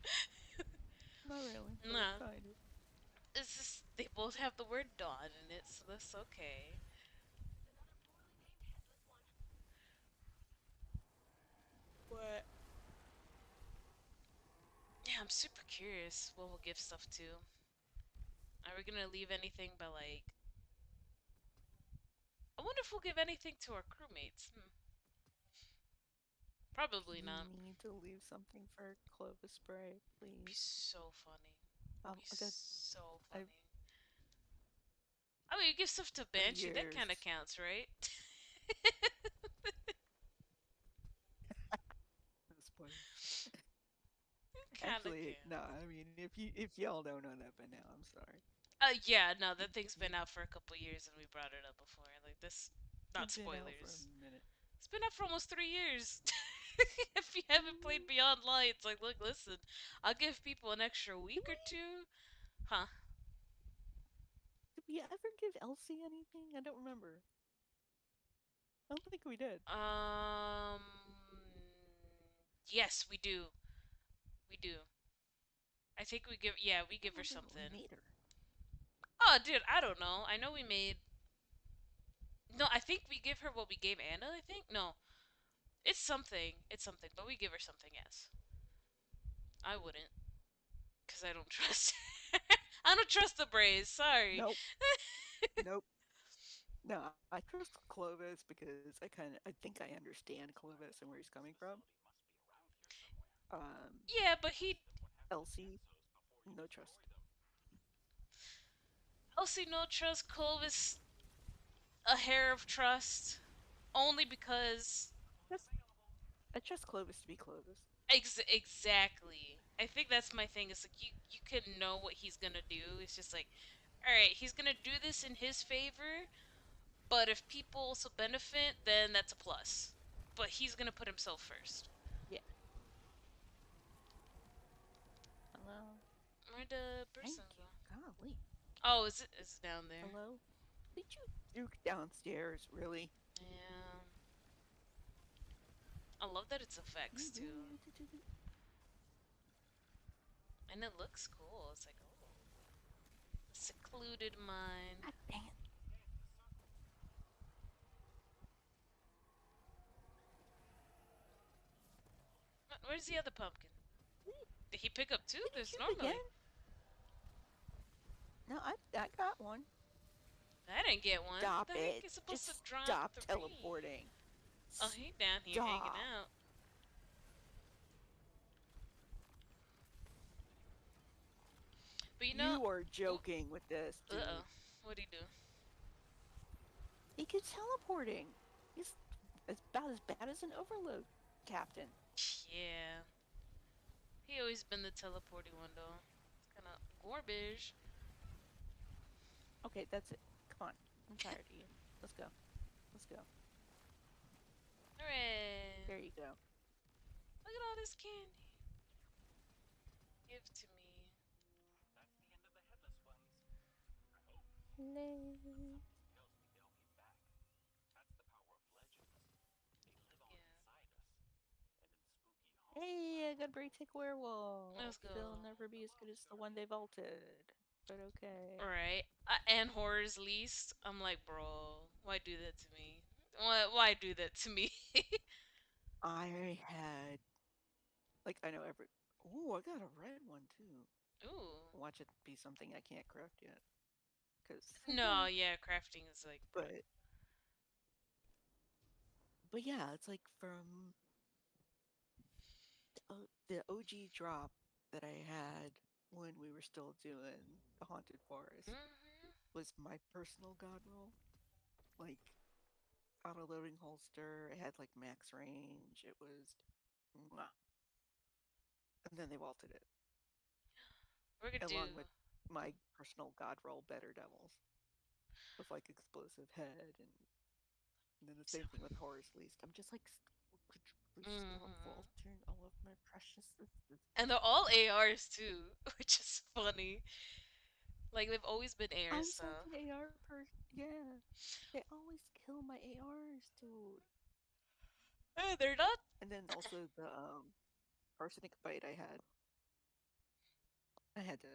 not really, but Nah, kind of. it's just they both have the word dawn in it, so that's okay. What? Yeah, I'm super curious what we'll give stuff to. Are we gonna leave anything by like? I wonder if we'll give anything to our crewmates. Probably You not. need to leave something for Clovis Spray, Be please. so funny. Be I got so I've funny. I mean, you give stuff to for Banshee. That years. kind of counts, right? Spoilers. Kind of Actually, no. counts. I mean, if y'all don't know that by now, I'm sorry. Yeah, no, that thing's You, been out for a couple years, and we brought it up before. Like this, not you've been out for a spoilers. minute. It's been out for almost 3 years. If you haven't played Beyond Light, it's like, look, listen, I'll give people an extra Did week or we two. Huh? did we ever give Elsie anything? I don't remember. I don't think we did. Um. Yes, we do. We do. I think we give. Yeah, we I don't give her remember what we something. made her. Oh, dude, I don't know. I know we made. No, I think we give her what we gave Anna. I think no. It's something. It's something. But we give her something. Yes. I wouldn't, cause I don't trust. I don't trust the Braves. Sorry. Nope. Nope. No, I trust Clovis because I think I understand Clovis and where he's coming from. Um, Yeah, but he Elsie, no trust. Elsie no trust Clovis a hair of trust only because Just I trust Clovis to be Clovis. exactly. I think that's my thing. Is like you can know what he's gonna do. It's just like, all right, he's gonna do this in his favor, but if people also benefit, then that's a plus. But he's gonna put himself first. Yeah. Hello. Where'd the Thank person you. go? Golly. Oh, is it? Is it down there? Hello. Did you juke downstairs? Really? Yeah. I love that it's effects too, and it looks cool. It's like, oh, secluded mind. God dang it. Where's the other pumpkin? Did he pick up two? Did he There's juke again? normally. No, I got one. I didn't get one. Stop The heck it. is supposed to Just drop stop three? teleporting. Oh, he down here hanging Stop. out. But you know, You are ooh, joking with this, uh-oh. dude. What'd he do? He keeps teleporting. He's about as bad as an overload captain. Yeah. He always been the teleporting one, though. It's kind of garbage. Okay, that's it. Come on. I'm tired of you. Let's go. Let's go. Hooray. There you go. Look at all this candy. Give to me. Hello. Yeah. Hey, I got a Tick Werewolf. Let's go. They'll never be as good as the one they vaulted. But okay. Alright. And horror's least. I'm like, bro, why do that to me? Why do that to me? I had I know every. Ooh, I got a red one too. Ooh. Watch it be something I can't craft yet. Cause, No, yeah, crafting is like, bro. but yeah, it's like from the OG drop that I had when we were still doing the Haunted Forest Mm-hmm. was my personal god roll. Like auto loading holster, it had like max range. It was, mwah. And then they vaulted it We're gonna do. along with my personal god roll Better Devils with like explosive head and then the So, same thing with Horror's Least. I'm just like, could you please stop mm-hmm. altering all of my precious sisters? And they're all ARs too, which is funny. Like they've always been ARs, I'm so. such an AR person. Yeah. They always kill my ARs, dude. They're not. And then also the arsenic bite I had. I had to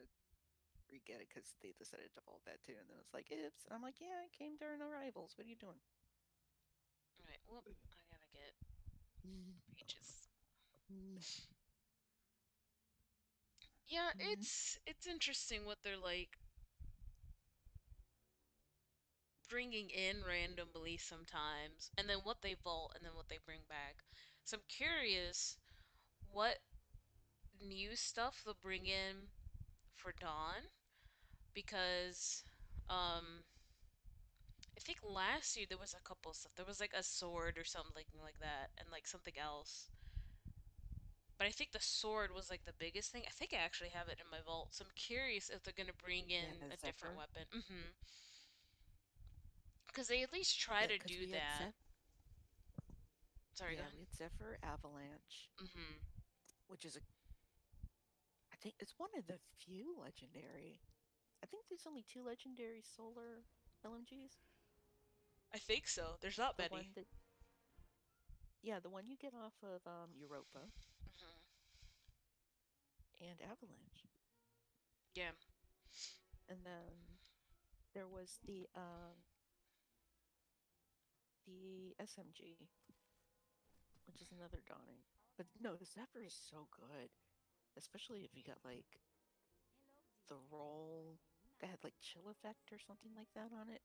re-get it because they decided to vault that too, and then it's like, oops. And I'm like, yeah, it came during arrivals. What are you doing? Alright, whoop. I gotta get pages. Mm, Yeah, mm. it's interesting what they're like bringing in randomly sometimes, and then what they vault, and then what they bring back. So I'm curious what new stuff they'll bring in for Dawn because um I think last year there was a couple stuff. There was like a sword or something like that, and like something else. But I think the sword was like the biggest thing. I think I actually have it in my vault, so I'm curious if they're gonna bring Yeah, in a different Zephyr. weapon. Because they at least try Yeah, to because do we had that. Zephyr. Sorry, go Yeah, ahead. we had Zephyr Avalanche, which is a. I think it's one of the few legendary. I think there's only two legendary solar LMGs. I think so. There's not The many. one that, yeah, the one you get off of Europa Hmm. and Avalanche, Yeah. and then there was the SMG, which is another dawning. But no, Zephyr is so good, especially if you got like the roll that had like chill effect or something like that on it,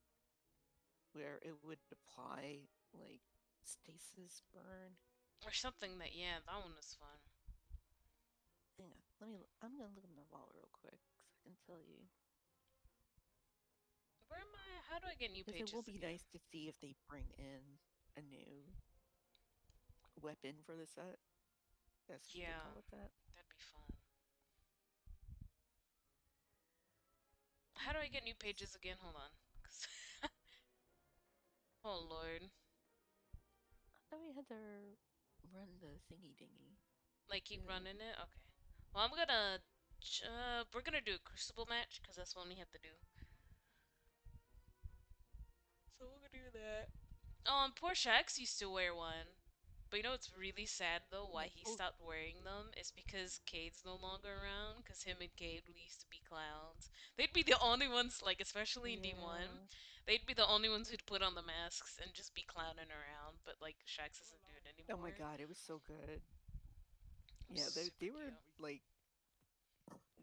where it would apply like stasis burn. Or something that, yeah, that one was fun. Hang on, let me. I'm gonna look at my wallet real quick because I can tell you. Where am I? How do I get new Because it will pages be again? nice to see if they bring in a new weapon for the set. Yes, if they Yeah, call it that. that'd be fun. How do I get new pages again? Hold on. 'Cause- oh, Lord. I thought we had to run the thingy dingy. Like, keep Yeah. running it? Okay. Well, I'm gonna. We're gonna do a crucible match, because that's what we have to do. So we're gonna do that. Poor Shax used to wear one. But you know what's really sad though? Why Yeah. he Oh, stopped wearing them is because Cade's no longer around. Because him and Cade used to be clowns. They'd be the only ones, like especially in D1, yeah. they'd be the only ones who'd put on the masks and just be clowning around. But like Shax doesn't do it Oh my anymore. god, it was so good. It was Yeah, super they were cute. like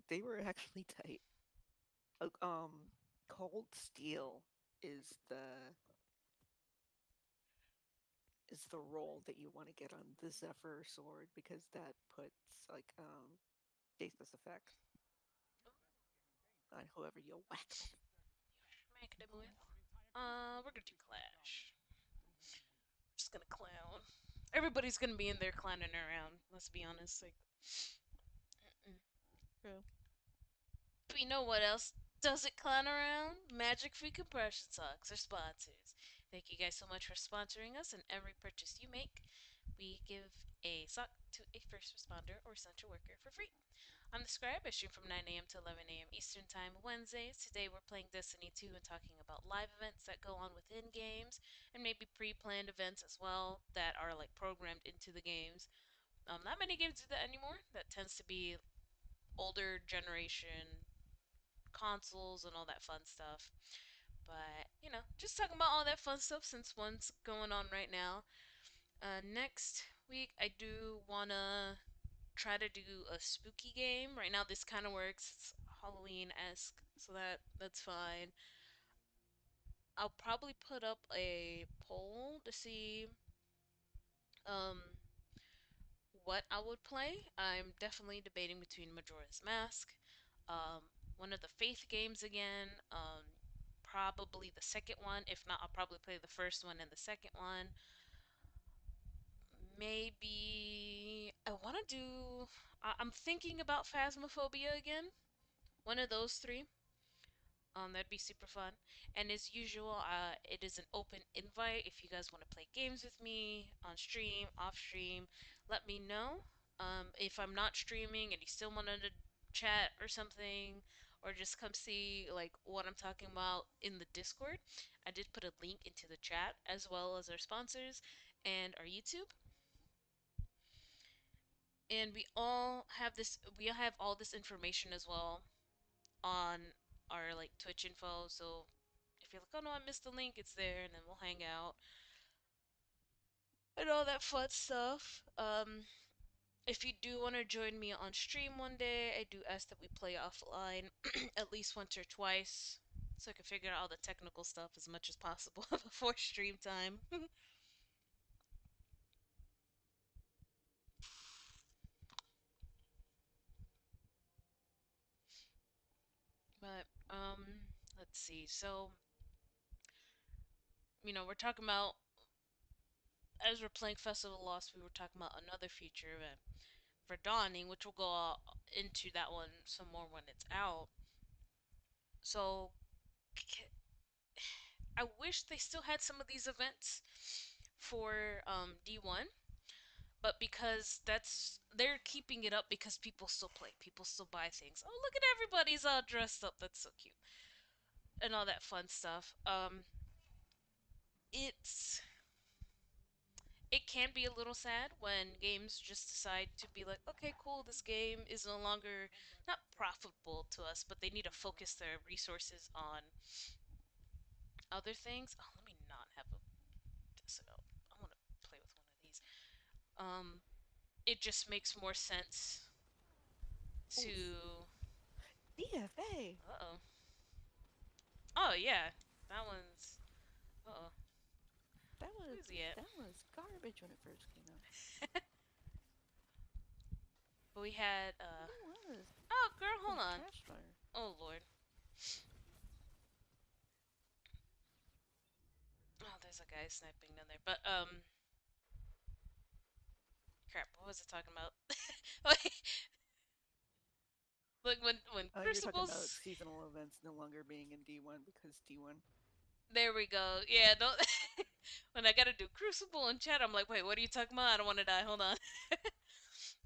they were actually tight. Uh, Um, Cold Steel is the roll that you want to get on the Zephyr sword because that puts like stasis effects on whoever you whack with. Smack them with. We're gonna do Clash. Just gonna clown. Everybody's gonna be in there clowning around. Let's be honest. Like, mm-mm. True. But you know what else doesn't clown around? Magic Free Compression Socks are sponsors. Thank you guys so much for sponsoring us, and every purchase you make, we give a sock to a first responder or essential worker for free. I'm the Scribe. I stream from 9 a.m. to 11 a.m. Eastern Time Wednesdays. Today we're playing Destiny 2 and talking about live events that go on within games, and maybe pre-planned events as well that are like programmed into the games. Not many games do that anymore. That tends to be older generation consoles and all that fun stuff. But, just talking about all that fun stuff since one's going on right now. Next week, I do want to try to do a spooky game. Right now, this kind of works. It's Halloween esque, so that's fine. I'll probably put up a poll to see um, what I would play. I'm definitely debating between Majora's Mask, um, one of the Faith games again, probably the second one. If not, I'll probably play the first one and the second one. Maybe I want to do. I'm thinking about Phasmophobia again. One of those three. That'd be super fun. And as usual, it is an open invite. If you guys want to play games with me on stream, off stream, let me know. If I'm not streaming and you still want to chat or something, or just come see like what I'm talking about in the Discord, I did put a link into the chat as well as our sponsors and our YouTube. And we all have all this information as well on our like Twitch info. So if you're like, oh no, I missed the link, it's there, and then we'll hang out and all that fun stuff. If you do want to join me on stream one day, I do ask that we play offline at least once or twice so I can figure out all the technical stuff as much as possible before stream time. But let's see. So, we're talking about as we're playing Festival Lost, we were talking about another future event for Dawning, which we'll go into that one some more when it's out. So, I wish they still had some of these events for D1, but because they're keeping it up because people still play, people still buy things. Oh, look at everybody's all dressed up. That's so cute. And all that fun stuff. It's it can be a little sad when games just decide to be like, okay, cool, this game is no longer not profitable to us, but they need to focus their resources on other things. Oh, let me not have a this. I want to play with one of these. Um, it just makes more sense Oof. to. DFA. Uh oh. Oh yeah, that one's. Uh oh. That was Who's he at? that was garbage when it first came out. But we had. It was. Oh girl, It hold was on. trash fire. Oh lord. Oh, there's a guy sniping down there. But crap. What was I talking about? Like when Oh, you're talking about Crucibles. seasonal events no longer being in D1 because D1. There we go. Yeah, don't. When I gotta do Crucible and chat, I'm like, wait, what are you talking about? I don't want to die. Hold on.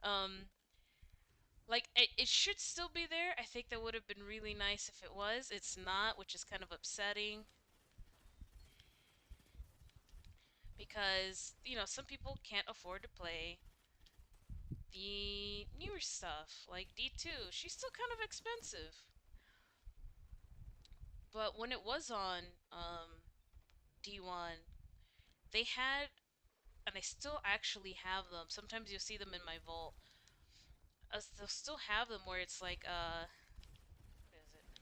um, like it should still be there. I think that would have been really nice if it was. It's not, which is kind of upsetting because some people can't afford to play the newer stuff like D2. She's still kind of expensive. But when it was on D1, they had, and I still actually have them. Sometimes you'll see them in my vault. They'll still have them where it's like, what is it?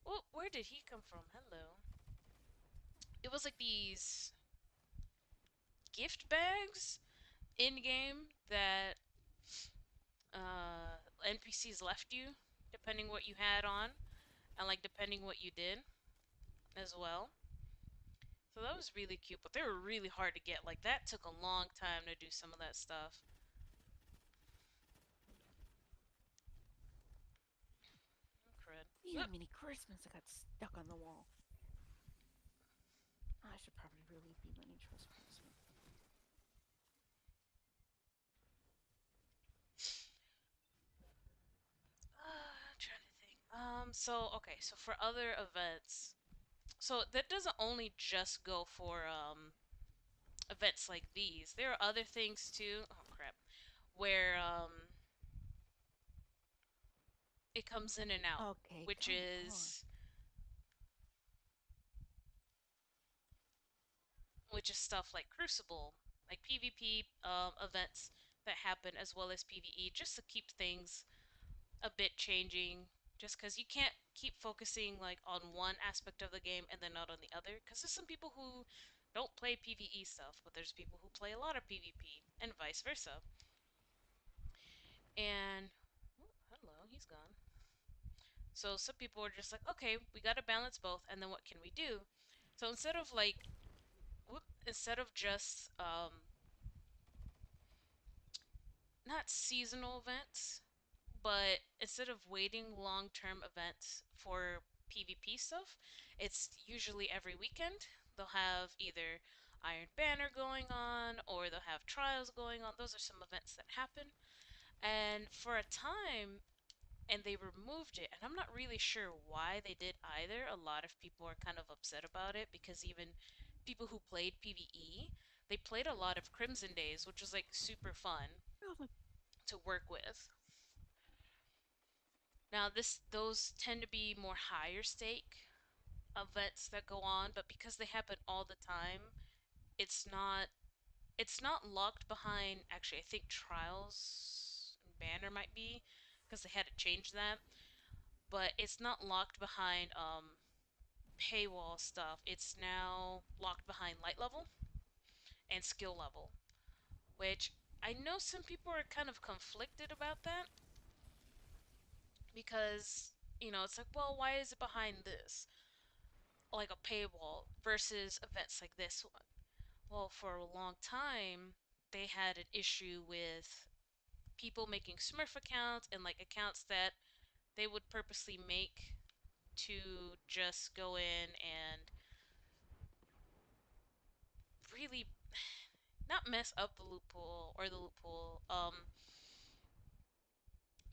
Well, where did he come from? Hello. It was like these gift bags in game that NPCs left you, depending what you had on, and like depending what you did as well. So that was really cute, but they were really hard to get. Like that took a long time to do some of that stuff. Oh, crud. Yeah, Oop. mini Christmas. I got stuck on the wall. I should probably really be running trespassing. I'm trying to think. So okay, so for other events, so that doesn't only just go for events like these. There are other things too. Oh crap, where it comes in and out, Okay, which come on. is stuff like Crucible, like PvP events that happen as well as PvE, just to keep things a bit changing. Just because you can't keep focusing like on one aspect of the game and then not on the other. Because there's some people who don't play PvE stuff, but there's people who play a lot of PvP, and vice versa. And oh, hello, he's gone. So some people are just like, okay, we gotta balance both, and then what can we do? So instead of just not seasonal events, but instead of waiting long term events for PvP stuff, it's usually every weekend. They'll have either Iron Banner going on or they'll have trials going on. Those are some events that happen. And for a time, and they removed it, and I'm not really sure why they did either. A lot of people are kind of upset about it because even people who played PvE they played a lot of Crimson Days, which was like super fun to work with. Now this those tend to be more higher stake events that go on, but because they happen all the time, it's not it's not locked behind. Actually, I think Trials and Banner might be because they had to change that, but it's not locked behind paywall stuff. It's now locked behind light level and skill level, which I know some people are kind of conflicted about that because it's like, well, why is it behind this, like a paywall versus events like this one? Well, for a long time, they had an issue with people making Smurf accounts and like accounts that they would purposely make to just go in and really not mess up the loophole or the loophole.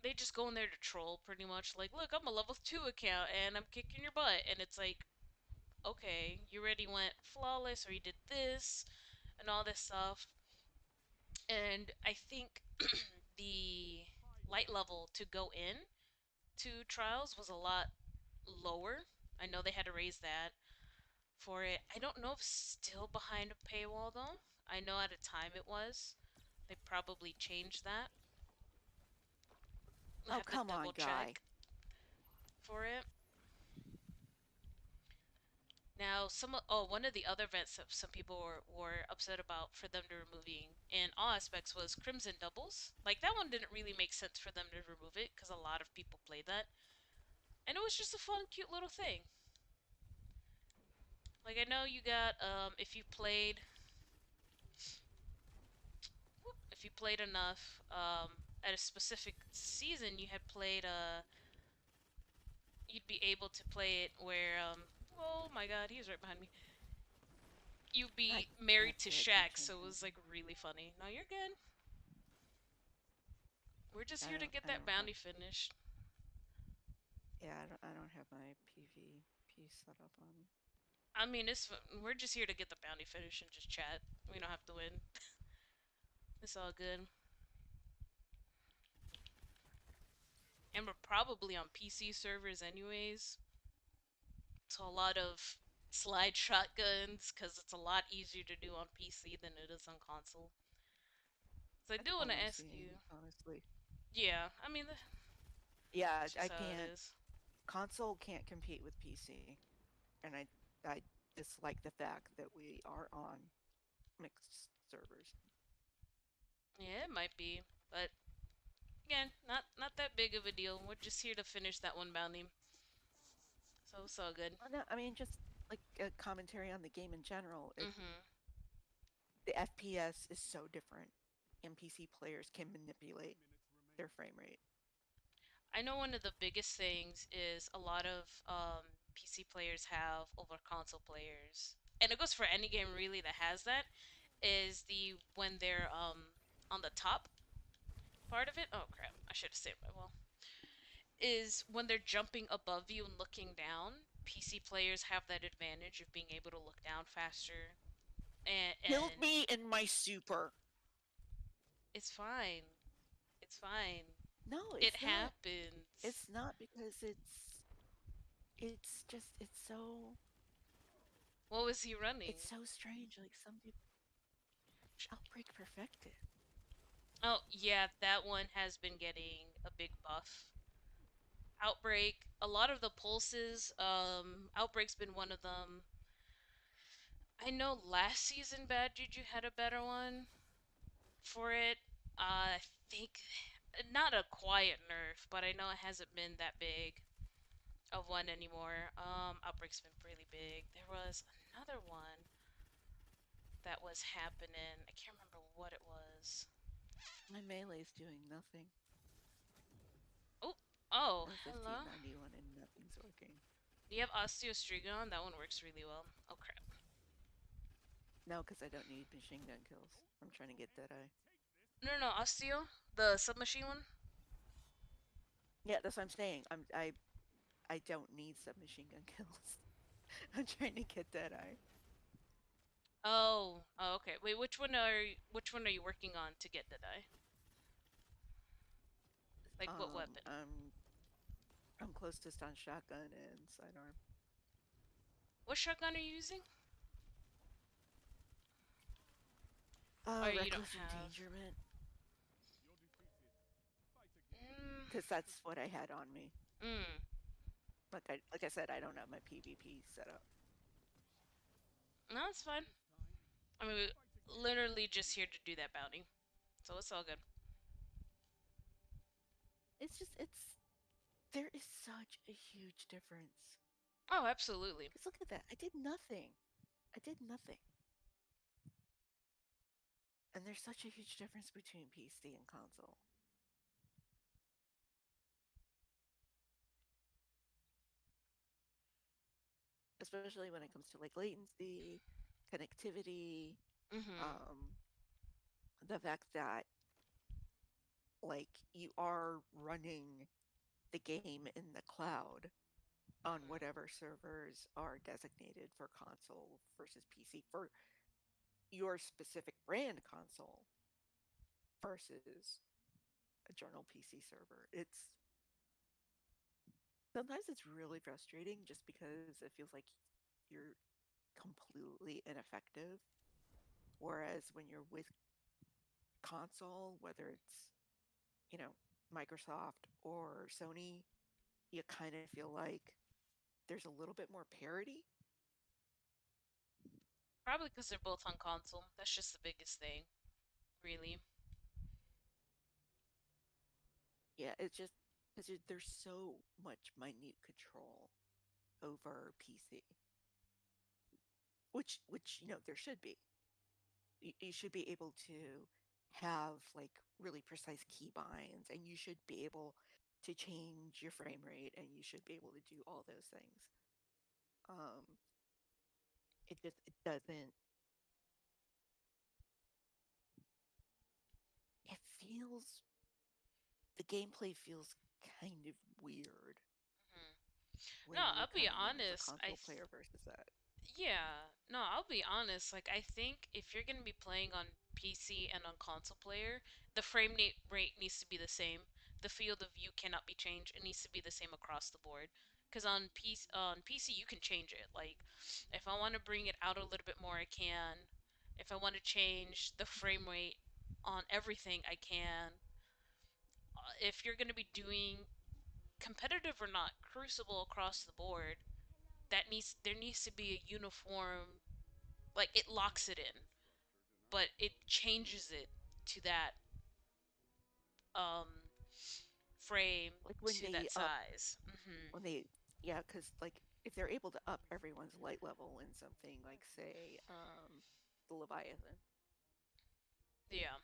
They just go in there to troll pretty much. Like, look, I'm a level 2 account and I'm kicking your butt. And it's like, okay, you already went flawless or you did this and all this stuff. And I think the light level to go in to trials was a lot lower. I know they had to raise that for it. I don't know if it's still behind a paywall though. I know at a time it was. They probably changed that. I'll Oh, have to come on, double guy. check for it. Now, one of the other events that some people were upset about for them to removing in all aspects was Crimson Doubles. Like that one didn't really make sense for them to remove it because a lot of people played that, and it was just a fun, cute little thing. Like I know you got if you played enough at a specific season, you had played you'd be able to play it where oh my god, he's right behind me. You'd I be can't married to pay Shaq, attention. so it was like really funny. No, you're good. We're just I here to don't. get I that don't have. bounty finished. Yeah, I don't have my PvP set up on. I mean, we're just here to get the bounty finished and just chat. We don't have to win. It's all good. And we're probably on PC servers anyways. So a lot of slide shotguns because it's a lot easier to do on PC than it is on console. So I That's do want all to I'm ask seeing, you. honestly. Yeah, I mean, Yeah, it's I just how it can't. is. Console can't compete with PC, and I dislike the fact that we are on mixed servers. Yeah, it might be, but again, not that big of a deal. We're just here to finish that one bounty, so it's all good. No, I mean just like a commentary on the game in general. Mhm. The FPS is so different, and PC players can manipulate their frame rate. I know one of the biggest things is a lot of PC players have over console players, and it goes for any game really that has that. Is the when they're on the top part of it? Oh crap! I should have saved my well. Is when they're jumping above you and looking down. PC players have that advantage of being able to look down faster, Killed and me in my super. it's fine. It's fine. No, It it's not. happens. It's not because it's just What was he running? it's so strange. Like some people Outbreak perfected. Oh, yeah, that one has been getting a big buff. Outbreak, a lot of the pulses, Outbreak's been one of them. I know last season Bad Juju had a better one for it. I think not a quiet nerf, but I know it hasn't been that big of one anymore. Outbreak's been really big. There was another one that was happening. I can't remember what it was. My melee's doing nothing. Oh, oh, Oh, hello. 1591 and nothing's working. Do you have Osteostrigon? That one works really well. Oh crap. No, because I don't need machine gun kills. I'm trying to get that eye. No, no, no, Osteo, the submachine one. Yeah, that's what I'm saying. I don't need submachine gun kills. I'm trying to get that eye. Oh, okay. Wait, which one are you working on to get the die? Like what Um, weapon? I'm I'm close to stun shotgun and sidearm. What shotgun are you using? Or you don't Reckless have? endangerment, Mm, because that's what I had on me. mm. Like I said, I don't have my PvP set up. No, it's fine. I mean, we're literally just here to do that bounty, so it's all good. It's there is such a huge difference. Oh, absolutely. Because look at that, I did nothing. I did nothing, and there's such a huge difference between PC and console, especially when it comes to like latency, connectivity, Mm-hmm. um, the fact that like you are running the game in the cloud on Mm-hmm. whatever servers are designated for console versus PC for your specific brand console versus a general PC server. It's sometimes it's really frustrating just because it feels like you're completely ineffective. Whereas when you're with console, whether it's, you know, Microsoft or Sony, you kind of feel like there's a little bit more parity. Probably because they're both on console. That's just the biggest thing, really. Yeah, it's just because there's so much minute control over PC, which there should be. You should be able to have like really precise key binds, and you should be able to change your frame rate, and you should be able to do all those things. Um, it doesn't. It feels the gameplay feels kind of weird Hmm. No, when you're I'll be coming in as a honest. console player versus that. Yeah, no, I'll be honest. Like, I think if you're gonna be playing on PC and on console player, the rate needs to be the same. The field of view cannot be changed. It needs to be the same across the board. Because on PC you can change it. Like, if I want to bring it out a little bit more, I can. If I want to change the frame rate on everything, I can. If you're gonna be doing competitive or not, Crucible across the board, there needs to be a uniform, like it locks it in, but it changes it to that um frame, Like when to they that up size. when they yeah, because like if they're able to up everyone's light level in something like say the Leviathan, Yeah.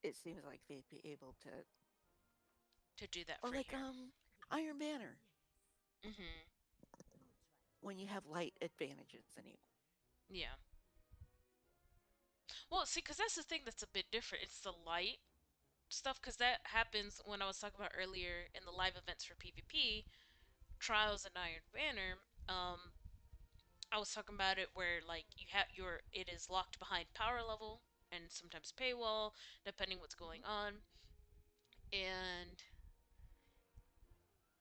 it seems like they'd be able to, To do that or for like here. Iron Banner Mhm. when you have light advantages enabled. Yeah. Well, see, because that's the thing that's a bit different. It's the light stuff, because that happens when I was talking about earlier in the live events for PvP, Trials and Iron Banner. Um, I was talking about it where like it is locked behind power level and sometimes paywall, depending what's going on. And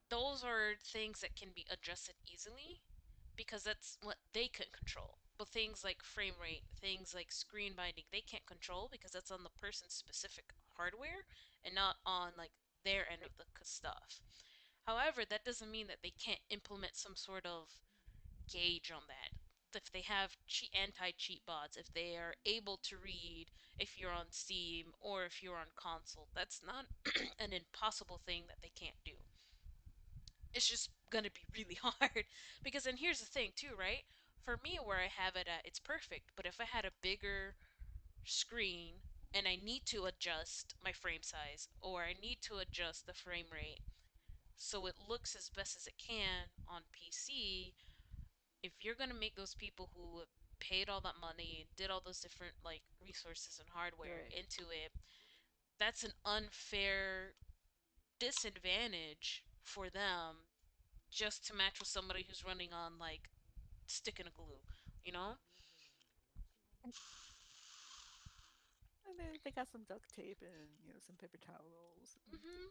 those are things that can be adjusted easily because that's what they can control. But things like frame rate, things like screen binding, they can't control because that's on the person's specific hardware and not on like their end of Right. the stuff. However, that doesn't mean that they can't implement some sort of gauge on that. If they have anti-cheat bots, if they are able to read if you're on Steam or if you're on console, that's not an impossible thing that they can't do. It's just gonna be really hard because then here's the thing too, right? For me, where I have it at, it's perfect. But if I had a bigger screen and I need to adjust my frame size or I need to adjust the frame rate so it looks as best as it can on PC, if you're gonna make those people who paid all that money, did all those different like resources and hardware Right. into it, that's an unfair disadvantage for them just to match with somebody who's running on like stick and a glue. you know? And they got some duct tape and some paper towel rolls and Hmm.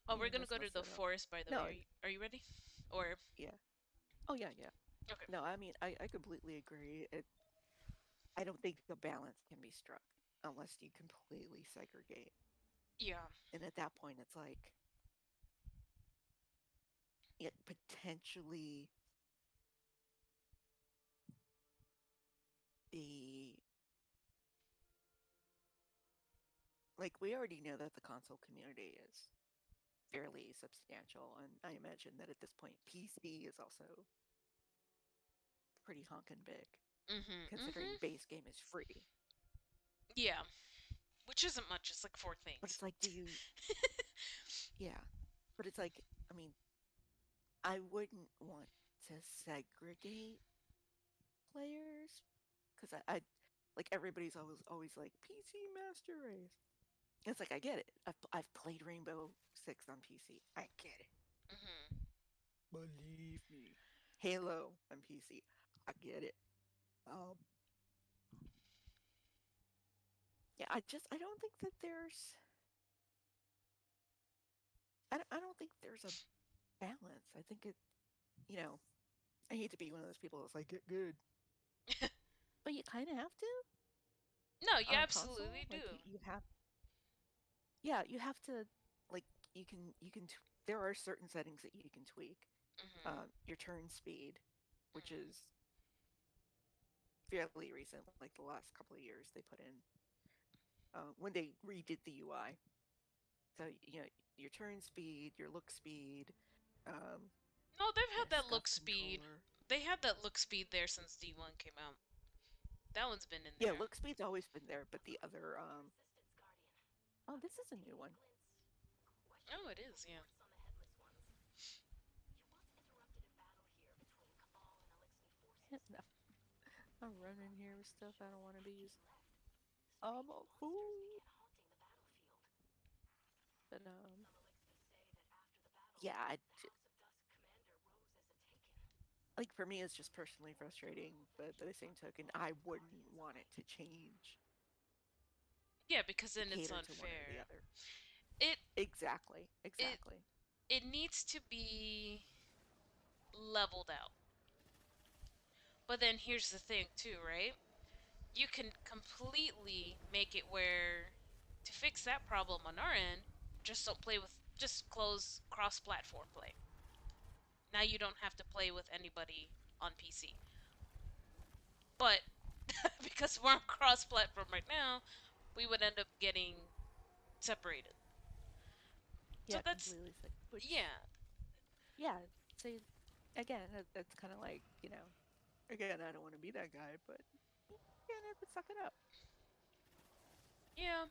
Oh, we're gonna mess go to the that up. forest, by the way. No, Are you ready? Or yeah. Oh yeah, yeah. okay, No, I mean I completely agree. I don't think the balance can be struck unless you completely segregate. yeah. And at that point, it's like it potentially the like we already know that the console community is fairly substantial, and I imagine that at this point, PC is also pretty honkin' big, Mhm. considering Mhm. base game is free. Yeah. Which isn't much. It's like four But things. it's like, do you? Yeah. But it's like, I mean, I wouldn't want to segregate players because I like everybody's always like PC Master Race. It's like I get it. I've played Rainbow Six on PC. I get it. Mhm. Believe me. Halo on PC. I get it. Um, yeah, I don't think that I don't think there's a balance. I think you know, I hate to be one of those people that's like get good, but you kind of have to No, you on a console. absolutely do. Like you have, yeah, you have to like there are certain settings that you can tweak. Mhm. Your turn speed, which Mhm. is fairly recent, like the last couple of years they put in when they redid the UI. So your turn speed, your look speed, um, No, they've had that scuff look speed. controller. They had that look speed there since D1 came out. That one's been in Yeah, there. look speed's always been there, but the other oh, this is a new one. Oh, it is. Yeah. No, I'm running here with stuff I don't want to be using. I'm a fool. But yeah, like for me, it's just personally frustrating. But by the same token, I wouldn't want it to change Yeah, because to then it's cater to one or the unfair. other. It Exactly, it exactly. it needs to be leveled out. But then here's the thing too, right? You can completely make it where to fix that problem on our end, just close cross-platform play. Now you don't have to play with anybody on PC. But because we're on cross-platform right now, we would end up getting separated. So Yeah, that's completely sick. Which, yeah. yeah, say again, it's kind of like again, I don't want to be that guy, but yeah, have to suck it up. Yeah.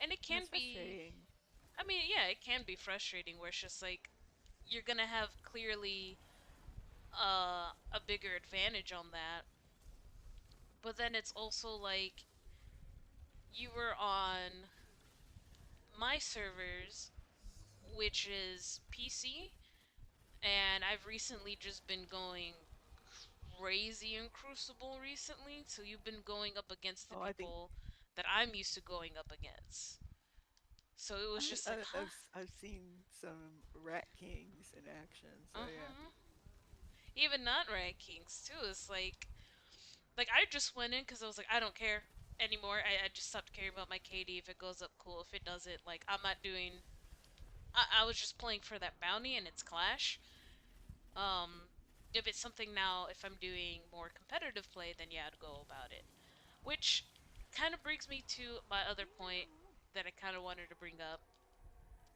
And it And can it's be frustrating. I mean, yeah, it can be frustrating where it's just like you're gonna have clearly a bigger advantage on that. But then it's also like you were on my servers, which is PC, and I've recently just been going crazy in Crucible recently, so you've been going up against the Oh, I think people that I'm used to going up against. So it was just like, huh? I've seen some Rat Kings in action. So yeah, Uh-huh. Even not rank kings too. It's like I just went in because I was like, I don't care anymore. I just stopped caring about my KD. If it goes up, cool. If it doesn't, like I'm not doing. I was just playing for that bounty and its clash. Um, if it's something now, if I'm doing more competitive play, then yeah, I'd go about it. Which kind of brings me to my other point that I kind of wanted to bring up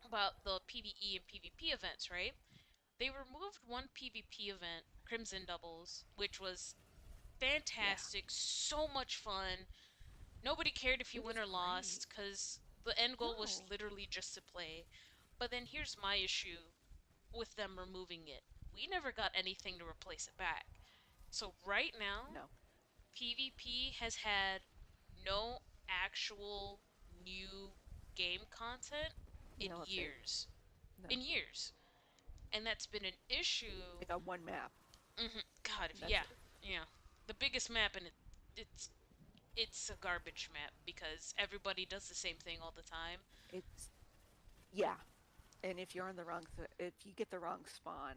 about the PvE and PvP events, right? They removed one PvP event, Crimson Doubles, which was yeah, fantastic, so much fun. Nobody cared if you it win was or great. lost because the end goal was No, literally just to play. But then here's my issue with them removing it. We never got anything to replace it back. So right now, no, PvP has had no actual new game content you in know, update. years. No, In years. And that's been an issue. they got one map, God, and that's yeah. it. Yeah, the biggest map, and it's it's a garbage map because everybody does the same thing all the time. It's yeah, and if you're on the wrong, if you get the wrong spawn,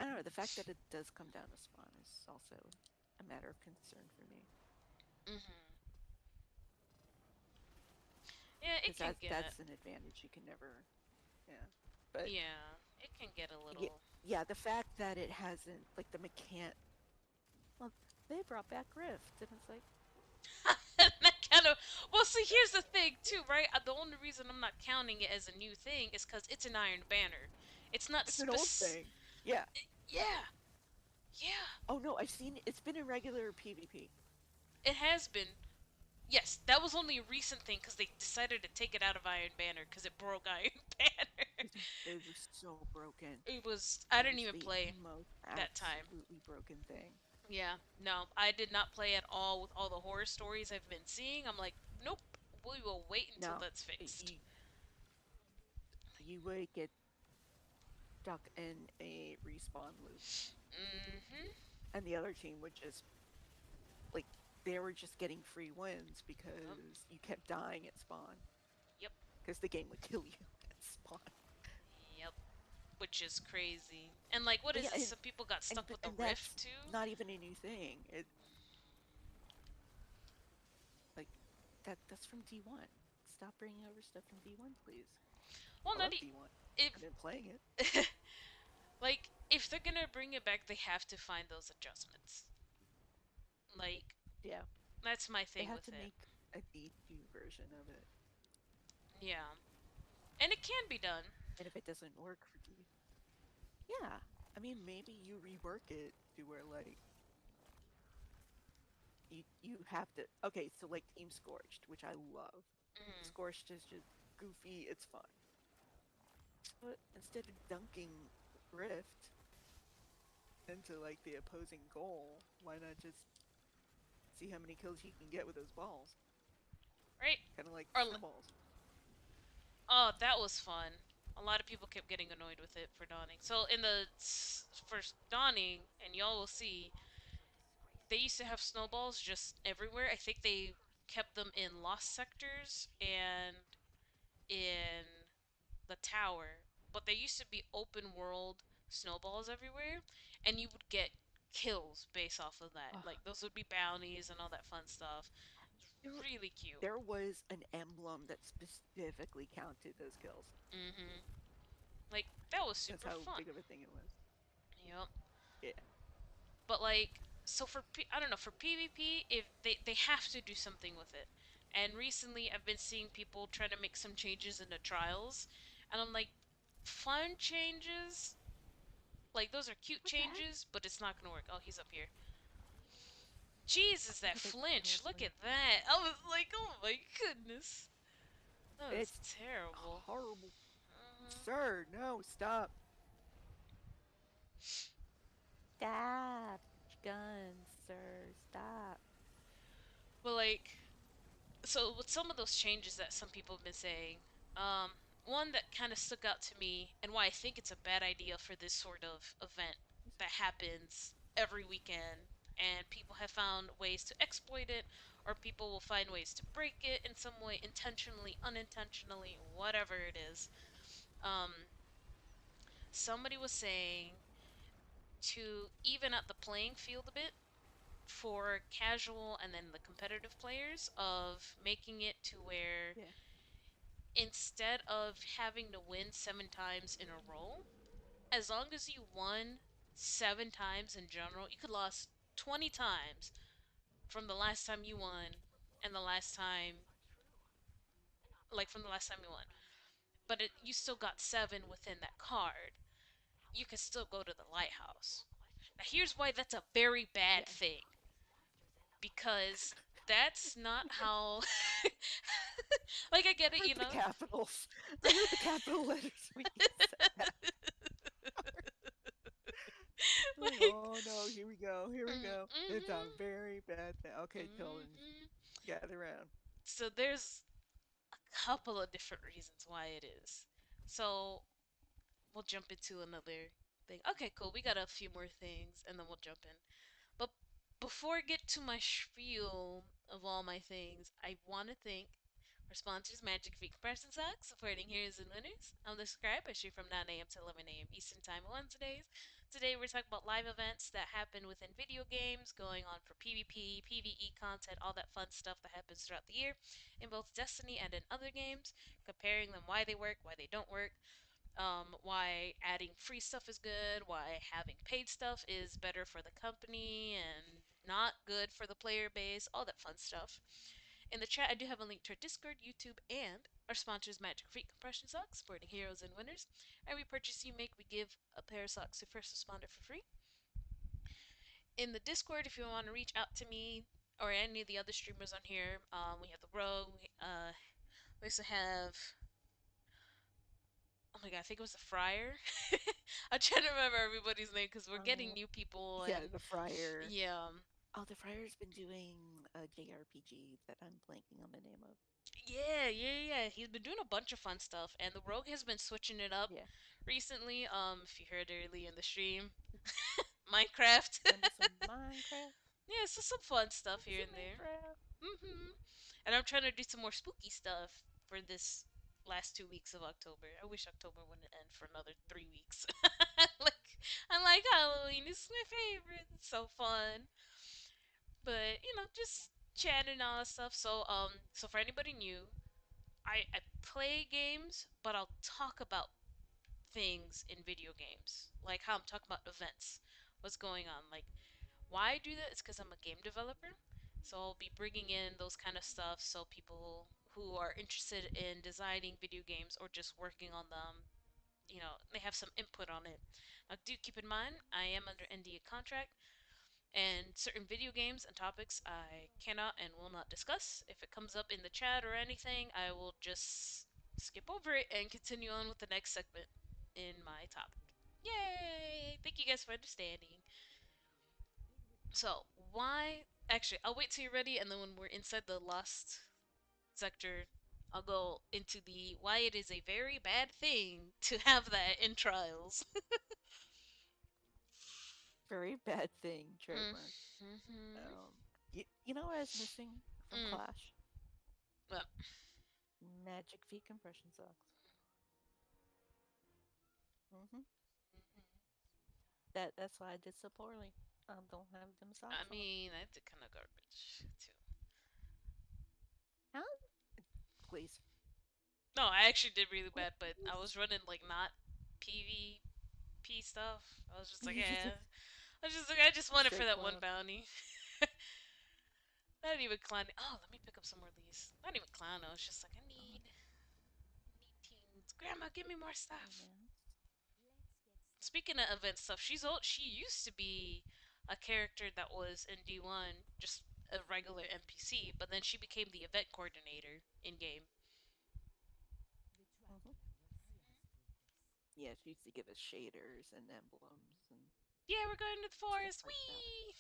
I don't know. The fact that it does come down to spawn is also a matter of concern for me Hmm. Yeah, it because can get. that's an advantage you can never. Yeah, but Yeah, it can get a yeah, little. yeah, the fact that it hasn't like the mechan. Well, they brought back Rift, and it's like That kind of. Well, see, here's the thing too, right? The only reason I'm not counting it as a new thing is because it's an Iron Banner. It's not it's an old spec. thing. Yeah. Yeah, yeah. Oh no, I've seen it's been in regular PvP. It has been. Yes, that was only a recent thing because they decided to take it out of Iron Banner because it broke Iron Banner. It was so broken. It was. I It didn't was even the play most that time. absolutely broken thing. Yeah, no, I did not play at all with all the horror stories I've been seeing. I'm like, nope, we will wait until Now, that's fixed. you would get stuck in a respawn loop, Mm-hmm. and the other team would just like they were just getting free wins Yep. because you kept dying at spawn Yep. because the game would kill you at spawn. Yep. Which is crazy. And like, what Yeah, is it? Some people got stuck with the and rift that's too. not even a new thing. It like that's from D1. Stop bringing over stuff from D1, please. Well, I not love D1. if I've been playing it. like if they're gonna bring it back, they have to find those adjustments. Like Yeah, that's my they thing have with to it. make a D2 version of it. Yeah, and it can be done. And if it doesn't work for D, yeah, I mean maybe you rework it to where like you have to. Okay, so like Team Scorched, which I love. Mm, Scorched is just goofy. It's fun. But instead of dunking Rift into like the opposing goal, why not just see how many kills you can get with those balls? right? Kind of like Or snowballs. oh, that was fun. A lot of people kept getting annoyed with it for dawning. So in the first dawning, and y'all will see, they used to have snowballs just everywhere. I think they kept them in lost sectors and in the tower, but there used to be open world snowballs everywhere, and you would get kills based off of that. Oh, Like those would be bounties and all that fun stuff. there, Really cute. there was an emblem that specifically counted those kills. Mhm. Like that was That's super how fun. big of a thing it was. Yep. Yeah, But like, so for I don't know, for PvP, if they have to do something with it. And recently, I've been seeing people try to make some changes in the trials, and I'm like, fun changes. Like those are cute what the heck? changes, but it's not gonna work. Oh, he's up here. Jesus, that Look at the flinch! Look teleporter. at that! I was like, oh my goodness, that was It's terrible. horrible. Hmm. Sir, no, stop. Stop. Guns, sir, stop. But like, so with some of those changes that some people have been saying, um, one that kind of stuck out to me and why I think it's a bad idea for this sort of event that happens every weekend and people have found ways to exploit it or people will find ways to break it in some way intentionally, unintentionally, whatever it is. Um, somebody was saying to even out the playing field a bit for casual and then the competitive players of making it to where Yeah, instead of having to win 7 times in a row, as long as you won 7 times in general, you could lost 20 times from the last time you won and the last time, like from the last time you won. But you still got 7 within that card. You can still go to the lighthouse. Now, here's why that's a very bad yeah. thing. Because that's not how. Like, I get I it, heard you the know? capitals. I heard the capital letters when you said that. Like, Like, oh no, here we go, here we go. It's a mm-hmm, very bad thing. Okay, children, mm-hmm. gather around. So there's a couple of different reasons why it is. So we'll jump into another. thing. Okay, cool. We got a few more things, and then we'll jump in. But before I get to my spiel of all my things, I want to thank our sponsors, Magic Feet Compression Socks, supporting heroes and winners. I'm the Scribe. I shoot from 9 a.m. to 11 a.m. Eastern Time on Wednesdays. Today we're talking about live events that happen within video games, going on for PvP, PvE content, all that fun stuff that happens throughout the year in both Destiny and in other games, comparing them, why they work, why they don't work, why adding free stuff is good, why having paid stuff is better for the company and not good for the player base, all that fun stuff. In the chat, I do have a link to our Discord, YouTube, and our sponsors, Magic Feet Compression Socks, supporting heroes and winners. Every purchase you make, we give a pair of socks to first responder for free. In the Discord, if you want to reach out to me or any of the other streamers on here, we have the Rogue. We also have, oh my god, I think it was the Friar. I'm trying to remember everybody's name because we're getting Um, new people yeah, and the Friar. yeah, Oh, the Friar's been doing a JRPG that I'm blanking on the name of. yeah. He's been doing a bunch of fun stuff, and the Rogue has been switching it up Yeah, recently. If you heard early in the stream, Minecraft. run me some Minecraft. Yeah, so some fun stuff Run me here some and there. Minecraft. And I'm trying to do some more spooky stuff for this last 2 weeks of October. I wish October wouldn't end for another 3 weeks. like I like Halloween. It's my favorite. It's so fun. But just chatting and all that stuff. So for anybody new, I play games, but I'll talk about things in video games, like how I'm talking about events, what's going on, like why I do that is because I'm a game developer. So I'll be bringing in those kind of stuff so people who are interested in designing video games or just working on them, they have some input on it. Now, do keep in mind, I am under NDA contract, and certain video games and topics I cannot and will not discuss. If it comes up in the chat or anything, I will just skip over it and continue on with the next segment in my topic. Yay! Thank you guys for understanding. So, why? Actually, I'll wait till you're ready, and then when we're inside the lost sector, I'll go into the why it is a very bad thing to have that in trials. Very bad thing, mm, trademark. mm-hmm. You know what I was missing from Mm. Clash? Well, Magic feet compression socks. hmm that's why I did so poorly. Don't have them I socks on. mean, I did kind of garbage too. How? Please, No, I actually did really bad, but I please. was running like not PvP stuff. I was just like, You just yeah. I just wanted for straight that one clown. bounty. Not even clown. Oh, let me pick up some more of these. Not even clown. I was just like, I need teens. Grandma, give me more stuff. Romance. Speaking of event stuff, she's old. She used to be a character that was in D1, just a regular NPC, but then she became the event coordinator in game. hmm Yeah, she used to give us shaders and emblems and Yeah, we're going to the stuff forest. like that. Whee!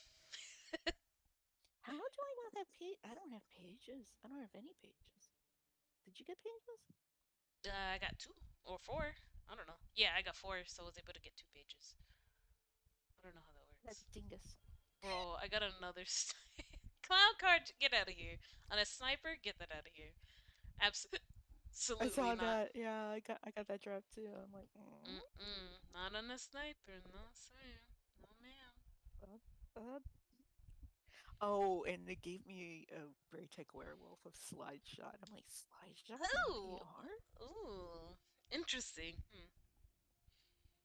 How do I not have page? I don't have pages. I don't have any pages. Did you get pages? I got 2 or 4. I don't know. Yeah, I got 4, so I was able to get 2 pages. I don't know how that That works. dingus. Bro, I got another clown card. Get out of here. On a sniper, get that out of here. I Absolutely saw not. that. Yeah, I got that drop too. I'm like, Not on a sniper. No, sir. No, ma'am. uh, uh. Oh, and they gave me a Braytech werewolf of slide shot. I'm like, slide shot from Ooh. VR? Ooh. Interesting.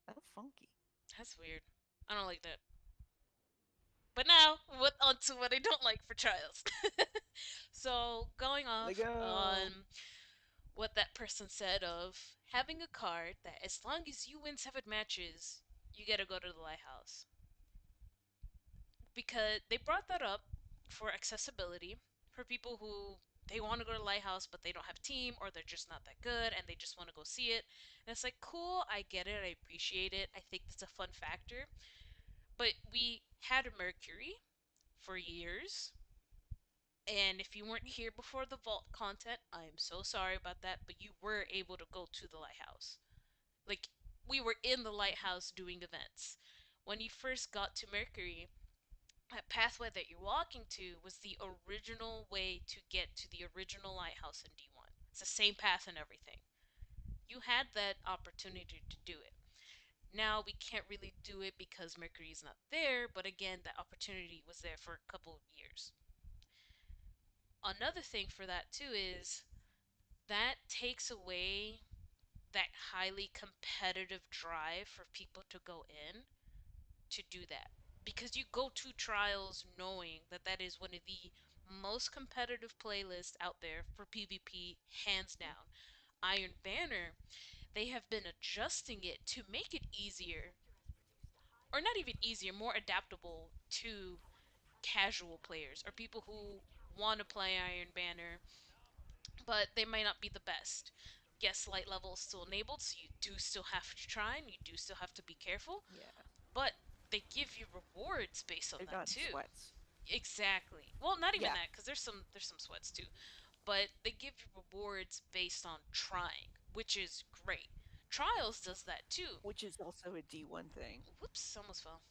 That's funky. That's weird. I don't like that. But now, what onto what I don't like for trials. So, going Let off go. on what that person said of having a card that as long as you win 7 matches, you get to go to the lighthouse. Because they brought that up for accessibility for people who they want to go to the lighthouse but they don't have a team or they're just not that good and they just want to go see it. And it's like, cool, I get it, I appreciate it. I think that's a fun factor. But we had Mercury for years. And if you weren't here before the vault content, I am so sorry about that, but you were able to go to the lighthouse. Like, we were in the lighthouse doing events. When you first got to Mercury, that pathway that you're walking to was the original way to get to the original lighthouse in D1. It's the same path and everything. You had that opportunity to do it. Now we can't really do it because Mercury's not there, but again, that opportunity was there for a couple of years. Another thing for that too is that takes away that highly competitive drive for people to go in to do that. Because you go to trials knowing that that is one of the most competitive playlists out there for PvP, hands down. Iron Banner, they have been adjusting it to make it easier, or not even easier, more adaptable to casual players or people who want to play Iron Banner, but they might not be the best. Yes, light level is still enabled, so you do still have to try and you do still have to be careful, Yeah. but they give you rewards based on They're that not too. sweats. Exactly. Well, not even Yeah. that, because there's some sweats too, but they give you rewards based on trying, which is great. Trials does that too. Which is also a D1 thing. Whoops, almost fell.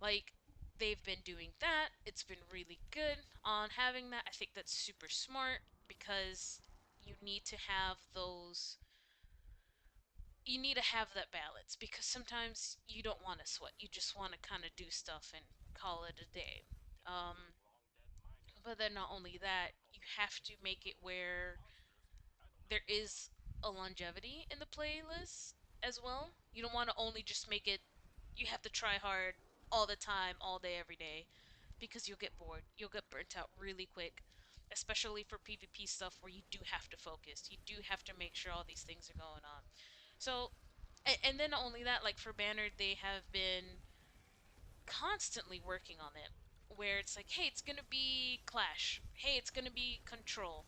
Like they've been doing that. It's been really good on having that. I think that's super smart because you need to have those you need to have that balance because sometimes you don't want to sweat. You just want to kind of do stuff and call it a day. Um, but then not only that, you have to make it where there is a longevity in the playlist as well. You don't want to only just make it you have to try hard all the time, all day, every day, because you'll get bored. You'll get burnt out really quick, especially for PvP stuff where you do have to focus. You do have to make sure all these things are going on. So, and then not only that, like for Banner, they have been constantly working on it, where it's like, hey, it's gonna be Clash. Hey, it's gonna be Control.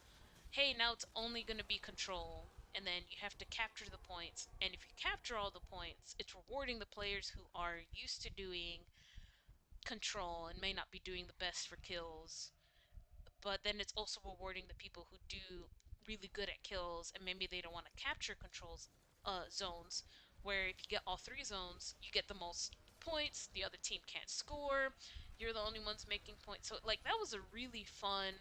Hey, now it's only gonna be Control. And then you have to capture the points. And if you capture all the points, it's rewarding the players who are used to doing Control and may not be doing the best for kills, but then it's also rewarding the people who do really good at kills and maybe they don't want to capture controls zones, where if you get all three zones you get the most points, the other team can't score, you're the only ones making points. So like that was a really fun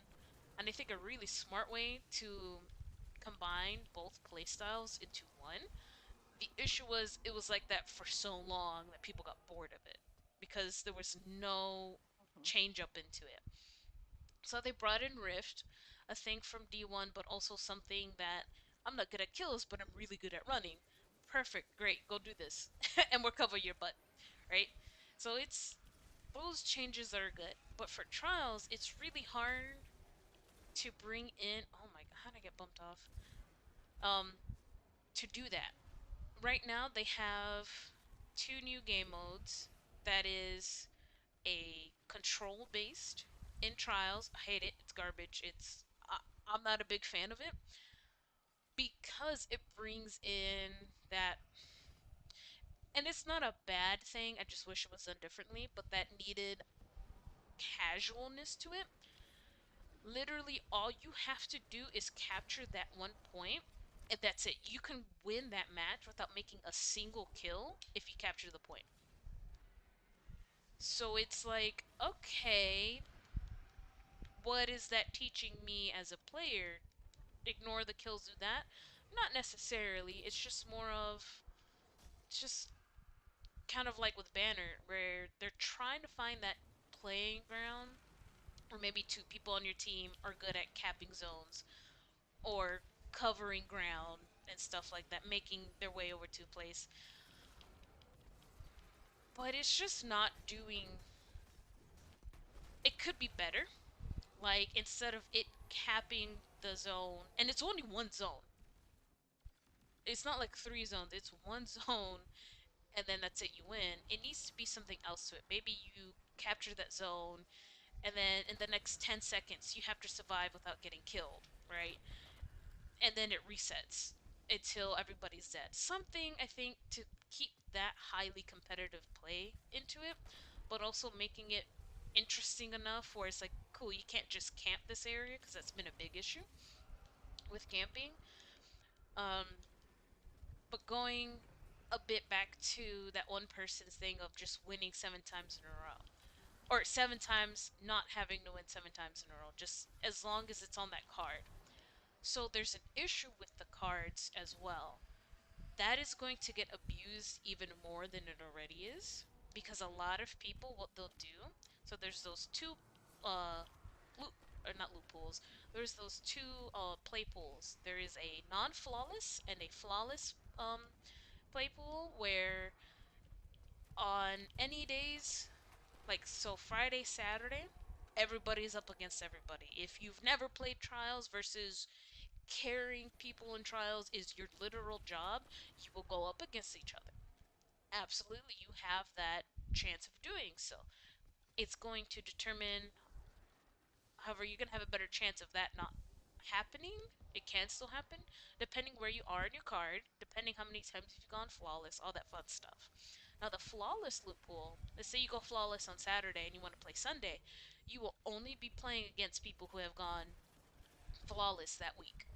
and I think a really smart way to combine both playstyles into one. The issue was it was like that for so long that people got bored of it because there was no Hmm. change up into it. So they brought in Rift, a thing from D1, but also something that I'm not good at kills, but I'm really good at running. Perfect, great, go do this. And we'll cover your butt, right? So it's those changes that are good. But for trials, it's really hard to bring in. Oh my god, how did I get bumped off? Um, to do that. Right now, they have two new game modes. That is a control based in trials. I hate it. It's garbage. I'm not a big fan of it because it brings in that, and it's not a bad thing. I just wish it was done differently, but that needed casualness to it. Literally, all you have to do is capture that one point, and that's it. You can win that match without making a single kill if you capture the point. So it's like, okay, what is that teaching me as a player? Ignore the kills, do that? Not necessarily. It's just more of it's just kind of like with Banner, where they're trying to find that playing ground, or maybe two people on your team are good at capping zones or covering ground and stuff like that, making their way over to a place. But it's just not doing. It could be better. Like instead of it capping the zone, and it's only one zone. It's not like three zones. It's one zone and then that's it, you win. It needs to be something else to it. Maybe you capture that zone, and then in the next 10 seconds, you have to survive without getting killed, right? And then it resets until everybody's dead. Something, I think, to keep that highly competitive play into it, but also making it interesting enough where it's like, cool, you can't just camp this area, because that's been a big issue with camping. Um, But going a bit back to that one person's thing of just winning 7 times in a row, or 7 times not having to win 7 times in a row, just as long as it's on that card. So there's an issue with the cards as well. That is going to get abused even more than it already is because a lot of people, what they'll do, so there's those two uh loop or not loopholes, there's those two play pools. There is a non-flawless and a flawless play pool where on any days, like so Friday, Saturday, everybody's up against everybody. If you've never played trials versus carrying people in trials is your literal job, you will go up against each other. Absolutely, you have that chance of doing so. It's going to determine, however, you're going to have a better chance of that not happening. It can still happen, depending where you are in your card, depending how many times you've gone flawless, all that fun stuff. Now, the flawless loophole, let's say you go flawless on Saturday and you want to play Sunday, you will only be playing against people who have gone flawless that week.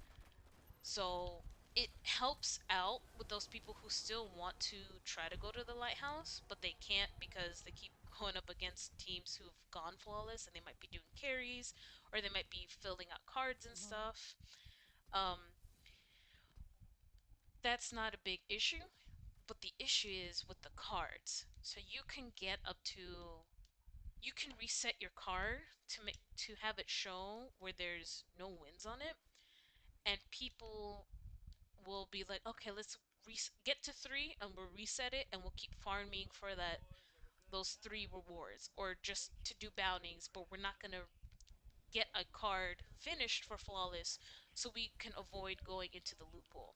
So it helps out with those people who still want to try to go to the lighthouse, but they can't because they keep going up against teams who've gone flawless and they might be doing carries or they might be filling out cards and Mm-hmm. stuff. Um, that's not a big issue, but the issue is with the cards. So you can get up to you can reset your card to have it show where there's no wins on it, and people will be like, okay, let's get to three and we'll reset it and we'll keep farming for those three rewards or just to do bounties, but we're not gonna get a card finished for flawless so we can avoid going into the loophole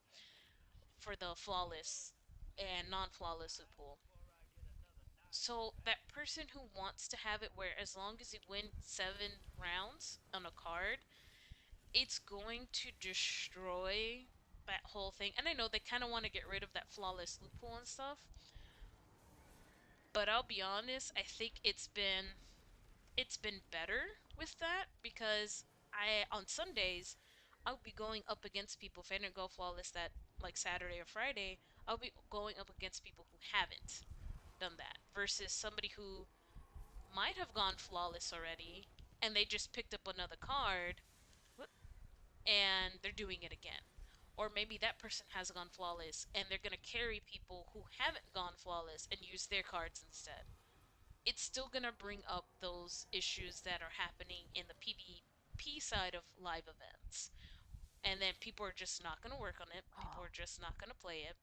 for the flawless and non-flawless loophole. So that person who wants to have it where as long as you win 7 rounds on a card, it's going to destroy that whole thing. And I know they kind of want to get rid of that flawless loophole and stuff, but I'll be honest, I think it's been better with that because I on Sundays I'll be going up against people if I didn't go flawless that like Saturday or Friday, I'll be going up against people who haven't done that versus somebody who might have gone flawless already and they just picked up another card and they're doing it again. Or maybe that person has gone flawless and they're going to carry people who haven't gone flawless and use their cards instead. It's still going to bring up those issues that are happening in the PvP side of live events. And then people are just not going to work on it. People Oh. are just not going to play it.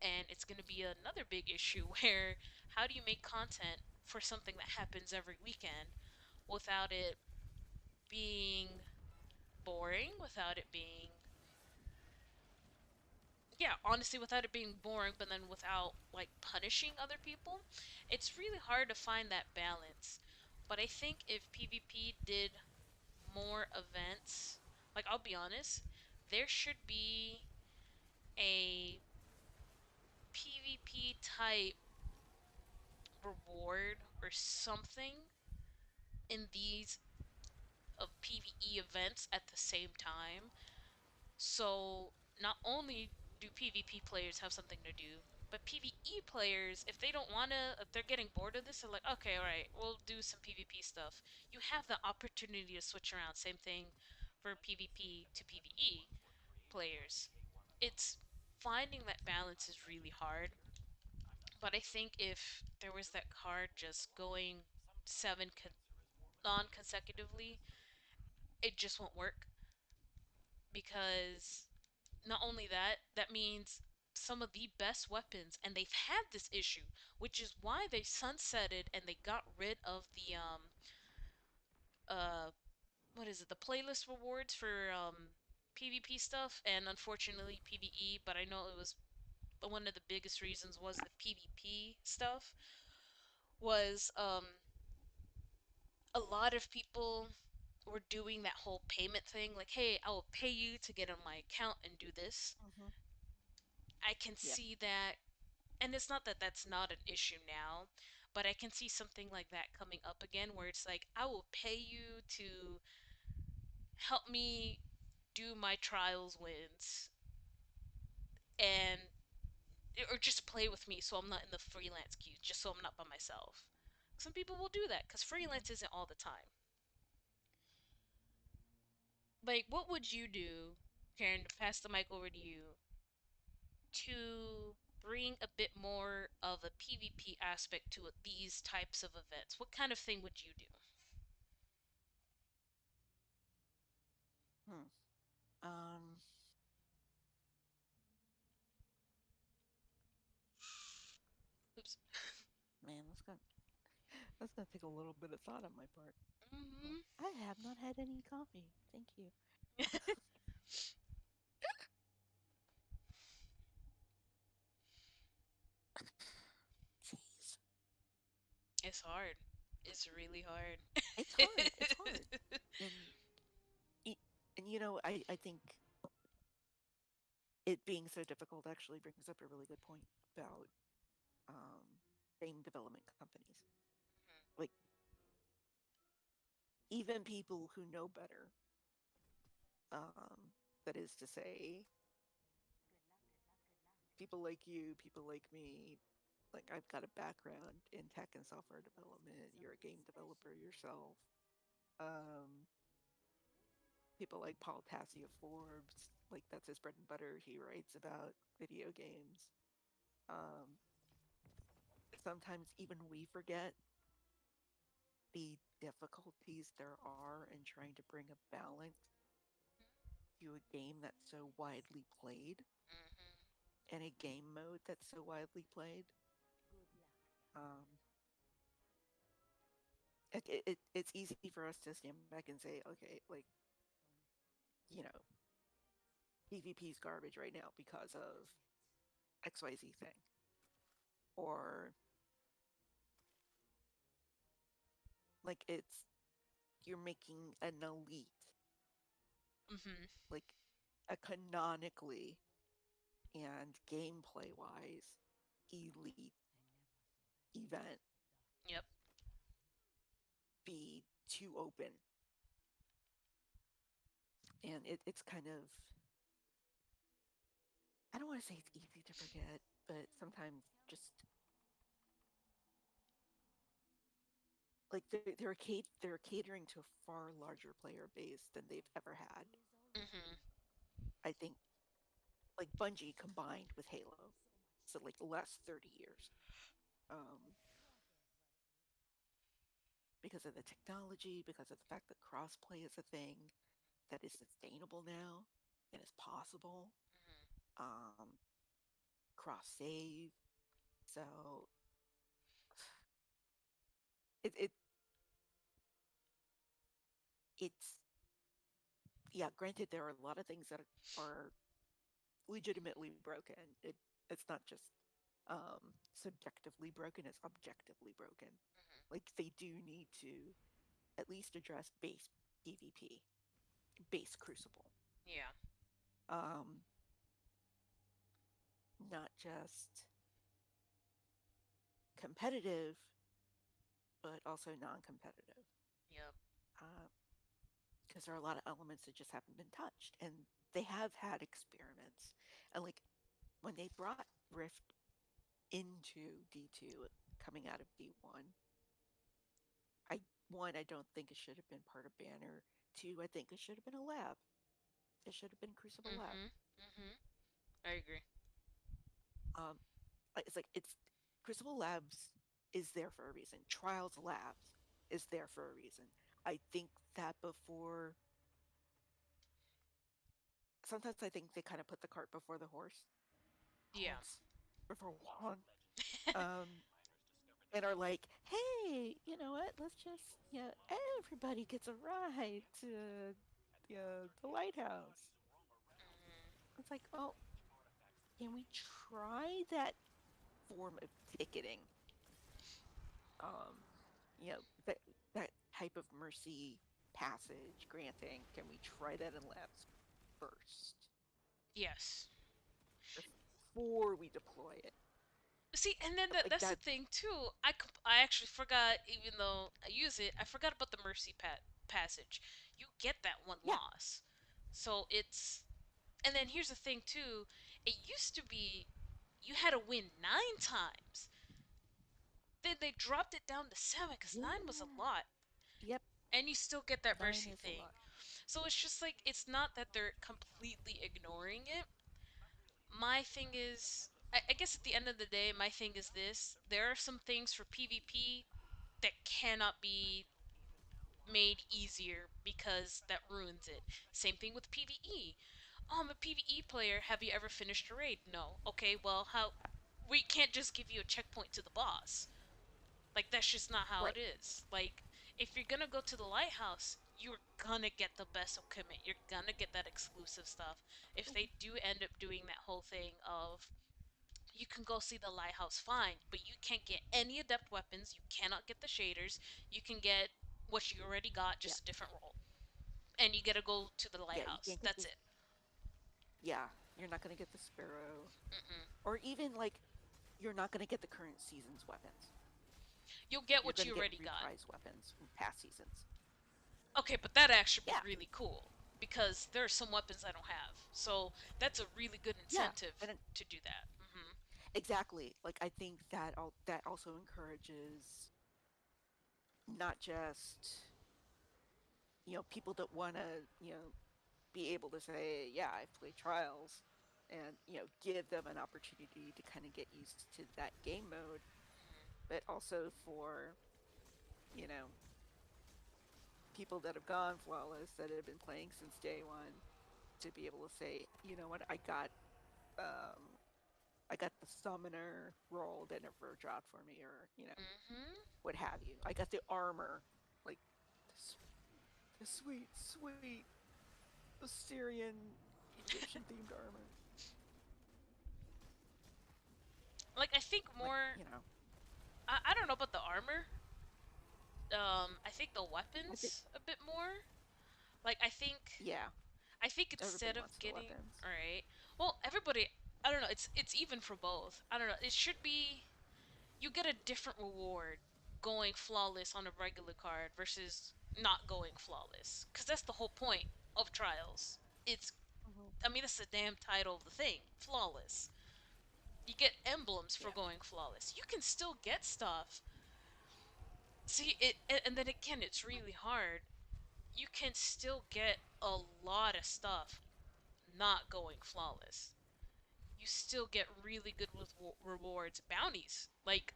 And it's going to be another big issue where how do you make content for something that happens every weekend without it being boring, without it being yeah, honestly, without it being boring, but then without like punishing other people, it's really hard to find that balance. But I think if PvP did more events, like I'll be honest, there should be a PvP type reward or something in these of PvE events at the same time. So not only do PvP players have something to do, but PvE players, if they don't wanna, if they're getting bored of this, they're like, okay, alright, we'll do some PvP stuff. You have the opportunity to switch around. Same thing for PvP to PvE players. It's finding that balance is really hard, but I think if there was that card just going non consecutively, it just won't work because not only that, that means some of the best weapons, and they've had this issue, which is why they sunsetted and they got rid of the uh what is it, the playlist rewards for PvP stuff and unfortunately PvE, but I know it was one of the biggest reasons was the PvP stuff was a lot of people were doing that whole payment thing like, hey, I will pay you to get on my account and do this. Mm-hmm. I can Yeah. see that, and it's not that that's not an issue now, but I can see something like that coming up again where it's like, I will pay you to help me do my trials wins. And or just play with me so I'm not in the freelance queue, just so I'm not by myself. Some people will do that because Mhm. freelance isn't all the time. Like, what would you do, Karen, to pass the mic over to you, to bring a bit more of a PvP aspect to these types of events? What kind of thing would you do? Hmm. Um, Oops. Man, that's gonna take a little bit of thought on my part. Hmm. I have not had any coffee. Thank you. Jeez, It's hard. It's really hard. it's hard. It's hard, and y- I think it being so difficult actually brings up a really good point about um, game development companies. Like even people who know better, that is to say, people like you, people like me. Like I've got a background in tech and software development. You're a game developer yourself. Um, People like Paul Tassi of Forbes, like that's his bread and butter. He writes about video games. Um, Sometimes even we forget the difficulties there are in trying to bring a balance to a game that's so widely played Hmm. and a game mode that's so widely played. Um, it's easy for us to stand back and say, okay, like, you know, PvP is garbage right now because of XYZ thing. Or like you're making an elite, Hmm. like a canonically and gameplay wise elite event Yep. be too open. And it's kind of, I don't want to say it's easy to forget, but sometimes just like they're catering to a far larger player base than they've ever had. Hmm. I think like Bungie combined with Halo, so like the last 30 years, um, because of the technology, because of the fact that crossplay is a thing that is sustainable now and is possible. Hmm. Um, Cross save, so it it's yeah. Granted, there are a lot of things that are legitimately broken. It's not just subjectively broken; it's objectively broken. Hmm. Like they do need to at least address base PvP, base Crucible, Yeah. um, not just competitive, but also non-competitive. Yep. Because there are a lot of elements that just haven't been touched, and they have had experiments. And like when they brought Rift into D2 coming out of D1, I one, I don't think it should have been part of Banner. Two, I think it should have been a lab. It should have been Crucible Lab. Hmm. Hmm. I agree. Um, it's Crucible Labs is there for a reason. Trials Labs is there for a reason. I think that before sometimes I think they kind of put the cart before the Yeah. horse before one, um, and are like, hey, you know what? Let's just everybody gets a ride to the lighthouse. Hmm. It's like, oh, can we try that form of ticketing? Um, that type of mercy passage granting. Can we try that in labs first Yes. before we deploy it? See, and then Like that's the that, thing too. I actually forgot, even though I use it, I forgot about the mercy passage. You get that one yeah, loss, so it's. And then here's the thing too. It used to be. you had to win 9 times. Then they dropped it down to 7 because 9 was a Yeah. lot. Yep. And you still get that Nine mercy is a thing. lot. So it's just like, it's not that they're completely ignoring it. My thing is, I guess at the end of the day, my thing is this: there are some things for PvP that cannot be made easier because that ruins it. Same thing with PvE. Oh, I'm a PvE player. Have you ever finished a raid? No. Okay, well, how? We can't just give you a checkpoint to the boss. Like, that's just not how it Right. is. Like, if you're gonna go to the lighthouse, you're gonna get the best equipment. You're gonna get that exclusive stuff. If Mhm. they do end up doing that whole thing of you can go see the lighthouse fine, but you can't get any adept weapons, you cannot get the shaders, you can get what you already got, Yeah. just a different role. And you gotta go to the Yeah. You lighthouse. can't get That's this. it. Yeah. You're not going to get the sparrow, Mm-mm. or even like you're not going to get the current season's weapons. You'll get You're what going to you get already got. reprise weapons from past seasons. Okay, but that actually be Yeah. really cool because there are some weapons I don't have. So that's a really good Yeah. incentive And to do that. exactly. Like I think that also encourages not just people that want to be able to say, yeah, I've played Trials, and give them an opportunity to kind of get used to that game mode, but also for you know people that have gone flawless that have been playing since day one to be able to say, you know what, um I got the summoner role that never dropped for me, or Mm-hmm. what have you. I got the armor, like the sweet, sweet Assyrian Egyptian themed armor. Like, I think Like, more. I don't know about the armor. I think the I think, weapons a bit more. Like, yeah, I think everybody instead of wants the getting, weapons. all right, well, everybody. I don't know. It's even for both. I don't know. It should be you get a different reward going flawless on a regular card versus not going flawless. Because that's the whole point of trials. It's, Hmm. I mean, that's the damn title of the thing, flawless. You get emblems for Yeah, going flawless. You can still get stuff. See, and then again, it's really hard. You can still get a lot of stuff not going flawless. You still get really good with rewards, bounties. Like,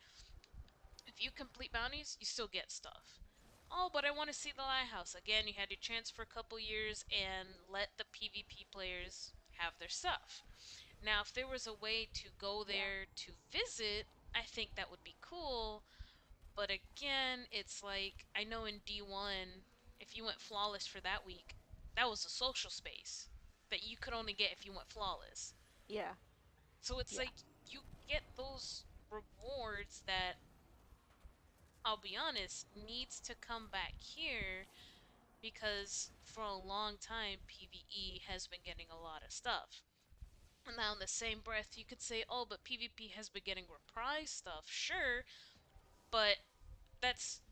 if you complete bounties, you still get stuff. Oh, but I want to see the lighthouse. Again, you had your chance for a couple years and let the PvP players have their stuff. Now, if there was a way to go yeah, there to visit, I think that would be cool. But again, it's like, I know in D1, if you went flawless for that week, that was a social space that you could only get if you went flawless. yeah, So it's yeah. like you get those rewards that, I'll be honest, needs to come back here because for a long time PvE has been getting a lot of stuff. And now in the same breath you could say, "Oh, but PvP has been getting reprise stuff." Sure, but that's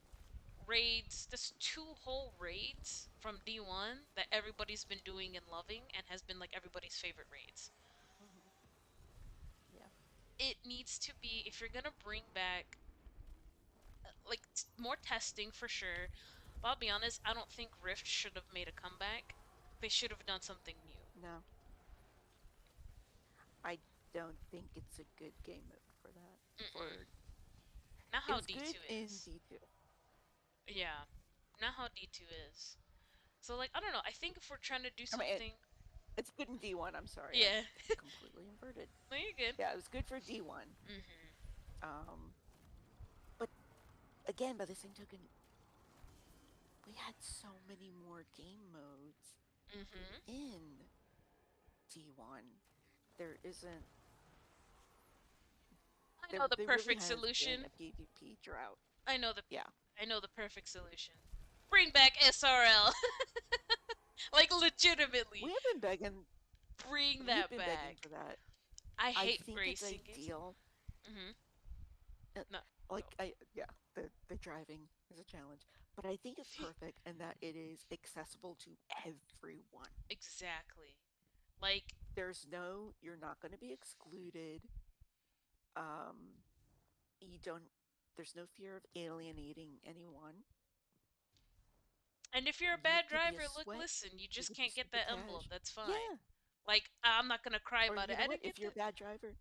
raids, that's two whole raids from D1 that everybody's been doing and loving and has been like everybody's favorite raids. Hmm. Yeah. It needs to be, if you're going to bring back like more testing for sure. But I'll be honest, I don't think Rift should have made a comeback. They should have done something new. No, I don't think it's a good game mode for that. For Mm-mm. Not It how was good D2 in is. D2. Yeah, not how D2 is. So like, I don't know. I think if we're trying to do I mean, something, it's good in D1. I'm sorry, I yeah, completely inverted. no, you're good. Yeah, it was good for D1. Mhm. But again, by the same token, we had so many more game modes Mhm. in D1. There isn't. I know the There really perfect has been solution. a PvP drought. I know the Yeah, I know the perfect solution. Bring back SRL. Like legitimately, we have been begging. bring We've that been begging back. for that. I I hate think it's racing games. ideal. Mhm. uh, No, Like go. yeah, the driving is a challenge, but I think it's perfect in that it is accessible to everyone. Exactly. Like, You're not going to be excluded. Um, you don't. There's no fear of alienating anyone. And if you're a You bad could be a driver, look, sweat. listen, you You just could be can't get super that emblem. cash. That's fine. Yeah. Like, I'm not gonna cry Or about it. you know I what? didn't If get you're a the. bad driver,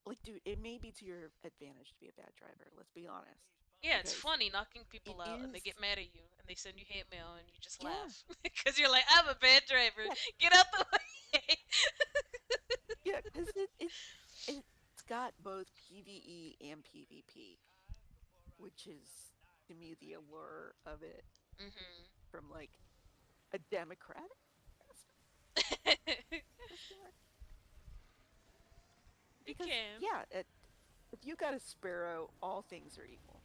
like, dude, it may be to your advantage to be a bad driver. Let's be honest, Yeah, it's because funny knocking it people out and they is. get mad at you and they send you hate mail and you just Yeah. laugh. Because you're like, I'm a bad driver. Yeah. Get out the way. Yeah. Because it's got both PVE and PvP, which is to me the allure of it hmm from like a democratic perspective. It Because can. yeah, if you got a sparrow, all things are equal.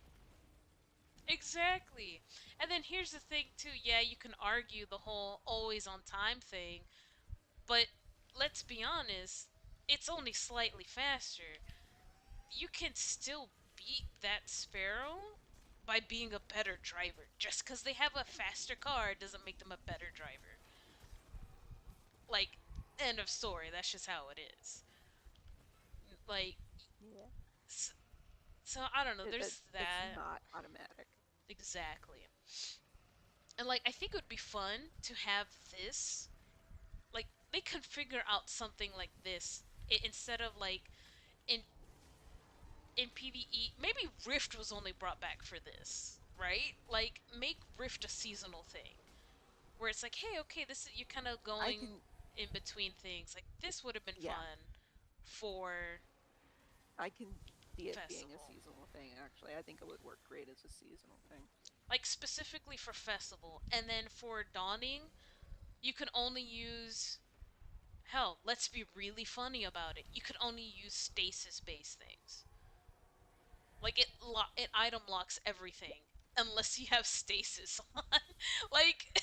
Exactly. And then here's the thing, too. Yeah, you can argue the whole always on time thing, but let's be honest, it's only slightly faster. You can still beat that Sparrow by being a better driver. Just because they have a Yeah. faster car doesn't make them a better driver. Like, end of story. That's just how it is. Like, Yeah. so I don't know. There's It's that. not automatic. Exactly. And, like, I think it would be fun to have this. Like, they could figure out something like this instead of, like, in in PvE, maybe Rift was only brought back for this, right? Like, make Rift a seasonal thing where it's like, hey, okay, this is you're kind of I going can, in between things. Like, this would have been yeah, fun for I can see it being a festival, seasonal thing, actually. I think it would work great as a seasonal thing. like specifically for festival, and then for dawning, you can only use. Hell, let's be really funny about it. You could only use stasis based things. Like it item locks Yeah. everything unless you have stasis on. Like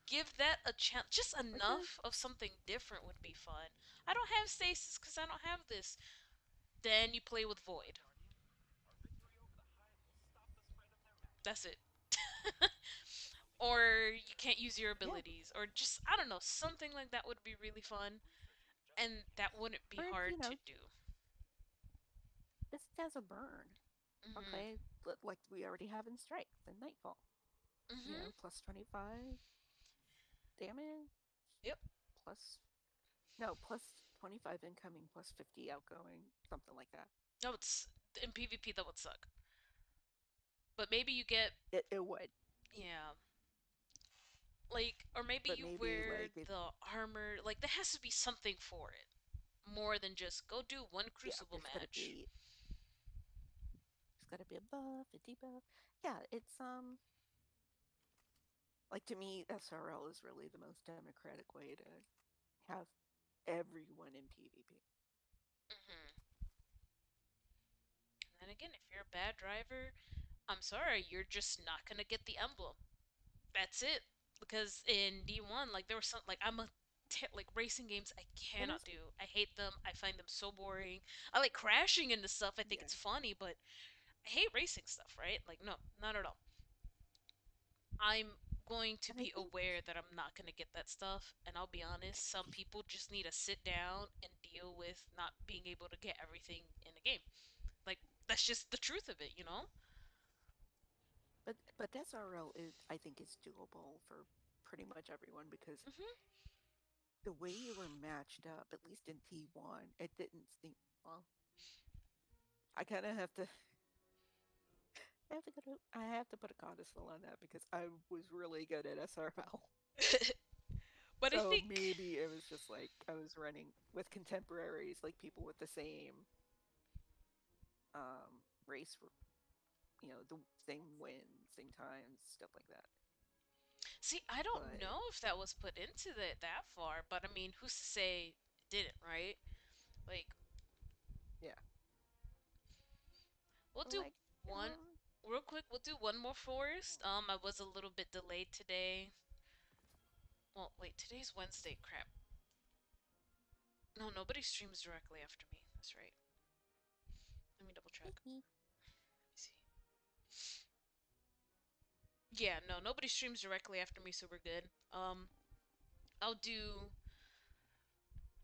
give that a chance. Just Or the, enough of something different would be fun. I don't have stasis because I don't have this. Then you play with void. That's it. Or you can't use your yeah. abilities, or just I don't know, something like that would be really fun, and that wouldn't be Or, hard to do. this has a burn. Mhm. Okay. Like we already have in Strikes and Nightfall. Mhm. Plus 25 damage, Yep. plus, no, plus 25 incoming, plus 50 outgoing, something like that. No, it's in PvP that would suck. But maybe you get It would. yeah, like or maybe But you maybe wear like it, the armor. Like there has to be something for it, more than just go do one yeah, crucible match. there's gotta be a buff, a debuff. Yeah, it's like to me, SRL is really the most democratic way to have everyone in PvP. hmm And then again, if you're a bad driver, I'm sorry, you're just not gonna get the emblem. That's it. Because in D1, like there was some like like racing games I And cannot it's do. I hate them. I find them so boring. I like crashing into stuff. I think yeah, it's funny, but I hate racing stuff, right? Like no, not at all. I'm going to and I be think aware that I'm not going to get that stuff. And I'll be honest, some people just need to sit down and deal with not being able to get everything in the game. Like, that's just the truth of it, you know? but SRL is, I think, is doable for pretty much everyone because hmm the way you were matched up, at least in T1, it didn't seem well. I kind of have to I have to put a codicil on that because I was really good at SRL. but I So think, maybe it was just like I was running with contemporaries, like people with the same race, the same wins, same times, stuff like that. see, I don't But know if that was put into that far, but I mean, who's to say it didn't, right? Like, yeah, we'll do like one real quick. We'll do one more forest. I was a little bit delayed today. Well, wait, today's Wednesday. Crap. No, nobody streams directly after me. That's right. Let me double check. Let me see. Yeah, no, nobody streams directly after me, so we're good. I'll do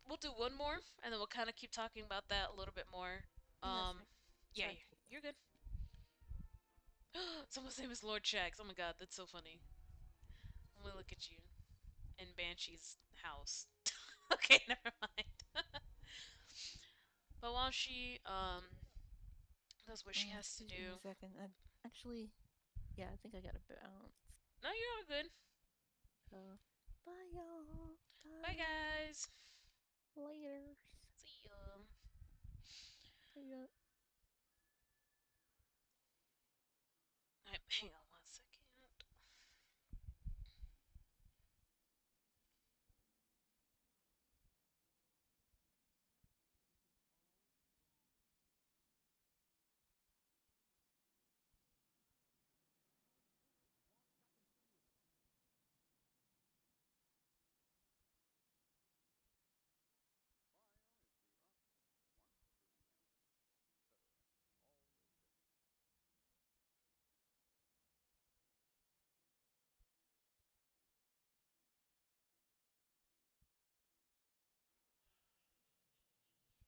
we'll do one more, and then we'll kind of keep talking about that a little bit more. Yeah, Um, yeah, sorry. you're good. Someone's name is Lord Shax. Oh my god, that's so funny. Let me look at you in Banshee's house. Okay, never mind. But while she does what she has to Excuse me do. a second. Actually, yeah, I think I got a bounce. No, you're all good. So, bye y'all. Bye Bye. guys. Later. See ya. See ya. Alright, hang on 1 second.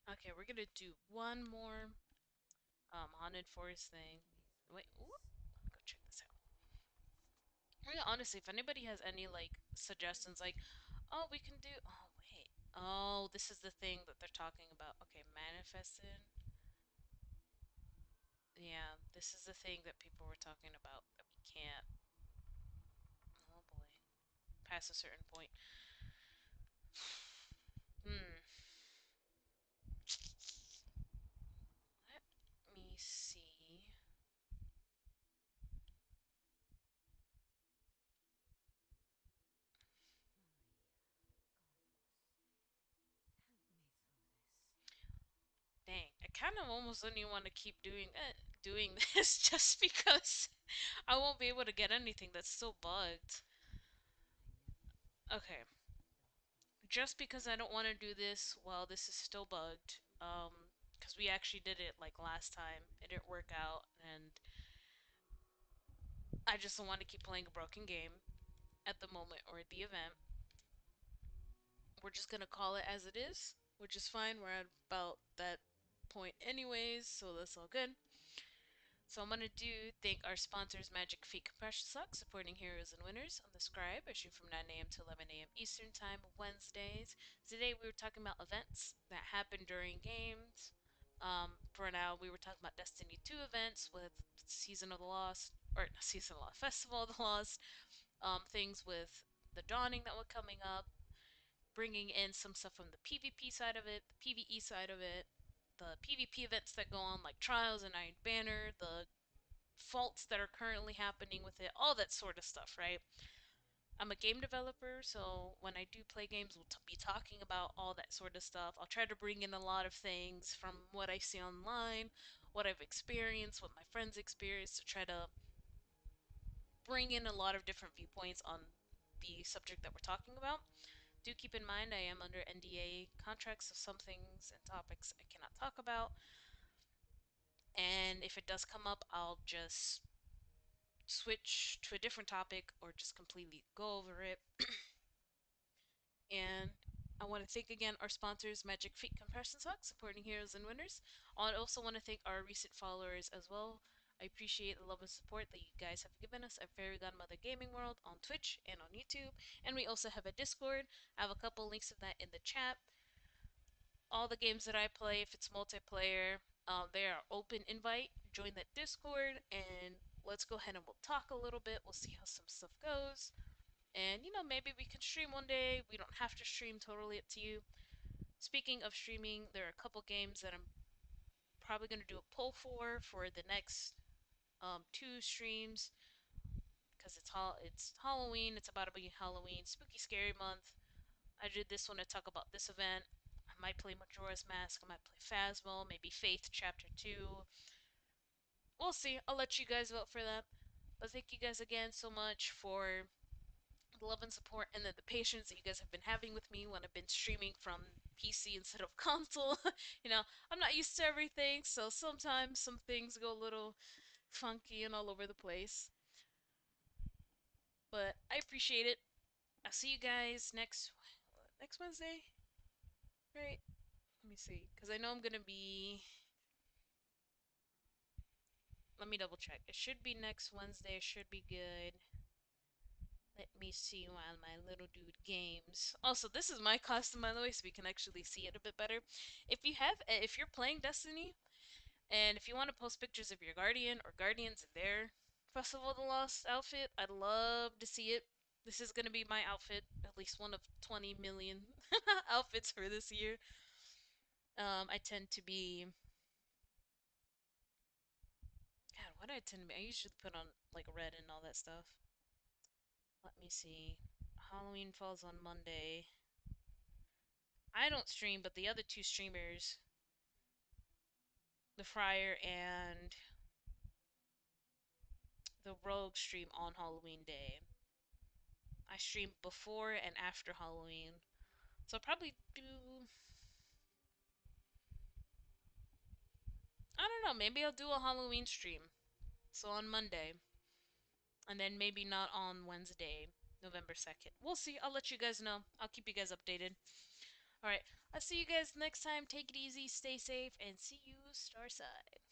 Okay, we're gonna do one more haunted forest thing. Wait, ooh, go check this out. Yeah, honestly, if anybody has any like suggestions, like, oh, we can do. Oh wait. Oh, this is the thing that they're talking about. Okay, manifested. Yeah, this is the thing that people were talking about that we can't. Oh boy, past a certain point. Hmm. Let me see. Dang, I kind of almost don't even want to keep doing this just because I won't be able to get anything that's still bugged. Okay, just because I don't want to do this while this is still bugged, because we actually did it like last time, it didn't work out, and I just don't want to keep playing a broken game at the moment or at the event. We're just gonna call it as it is, which is fine. We're at about that point anyways, so that's all good. So I'm gonna do thank our sponsors Magic Feet Compression Socks, supporting heroes and winners on the Scribe. I shoot from 9 a.m. to 11 a.m. Eastern Time Wednesdays. Today we were talking about events that happen during games. For now, we were talking about Destiny 2 events with Season of the Lost, or Season of the Lost, Festival of the Lost, things with the Dawning that were coming up, bringing in some stuff from the PvP side of it, the PvE side of it, the PvP events that go on like Trials and Iron Banner, the faults that are currently happening with it, all that sort of stuff, right? I'm a game developer, so when I do play games, we'll be talking about all that sort of stuff. I'll try to bring in a lot of things from what I see online, what I've experienced, what my friends experienced, to try to bring in a lot of different viewpoints on the subject that we're talking about. Do keep in mind I am under NDA contracts, so some things and topics I cannot talk about. And if it does come up, I'll just switch to a different topic or just completely go over it. And I want to thank again our sponsors, Magic Feet Compression Socks, supporting heroes and winners. I also want to thank our recent followers as well. I appreciate the love and support that you guys have given us at Fairy Godmother Gaming World on Twitch and on YouTube. And we also have a Discord. I have a couple links of that in the chat. All the games that I play, if it's multiplayer, they are open invite. Join that Discord and let's go ahead and we'll talk a little bit. We'll see how some stuff goes. And maybe we can stream one day. We don't have to stream, totally up to you. Speaking of streaming, there are a couple games that I'm probably going to do a poll for the next two streams because it's Halloween. It's about to be Halloween, spooky scary month. I did this one to talk about this event. I might play Majora's Mask. I might play Phasmo, maybe Faith Chapter 2. We'll see. I'll let you guys vote for that. But thank you guys again so much for the love and support and the patience that you guys have been having with me when I've been streaming from PC instead of console. I'm not used to everything, so sometimes some things go a little funky and all over the place. But I appreciate it. I'll see you guys next Wednesday. Right. Let me see. Because I know I'm going to be. Let me double check. It should be next Wednesday. It should be good. Let me see while my little dude games. Also, this is my costume, by the way, so we can actually see it a bit better. If you're playing Destiny, and if you want to post pictures of your Guardian or Guardians in their Festival of the Lost outfit, I'd love to see it. This is gonna be my outfit, at least one of 20 million outfits for this year. I tend to be. God, what do I tend to be? I usually put on like red and all that stuff. Let me see. Halloween falls on Monday. I don't stream, but the other two streamers, the Friar and the Rogue, stream on Halloween Day. I stream before and after Halloween. So I'll probably do. I don't know. Maybe I'll do a Halloween stream. So on Monday. And then maybe not on Wednesday, November 2nd. We'll see. I'll let you guys know. I'll keep you guys updated. Alright. I'll see you guys next time. Take it easy. Stay safe. And see you Starside.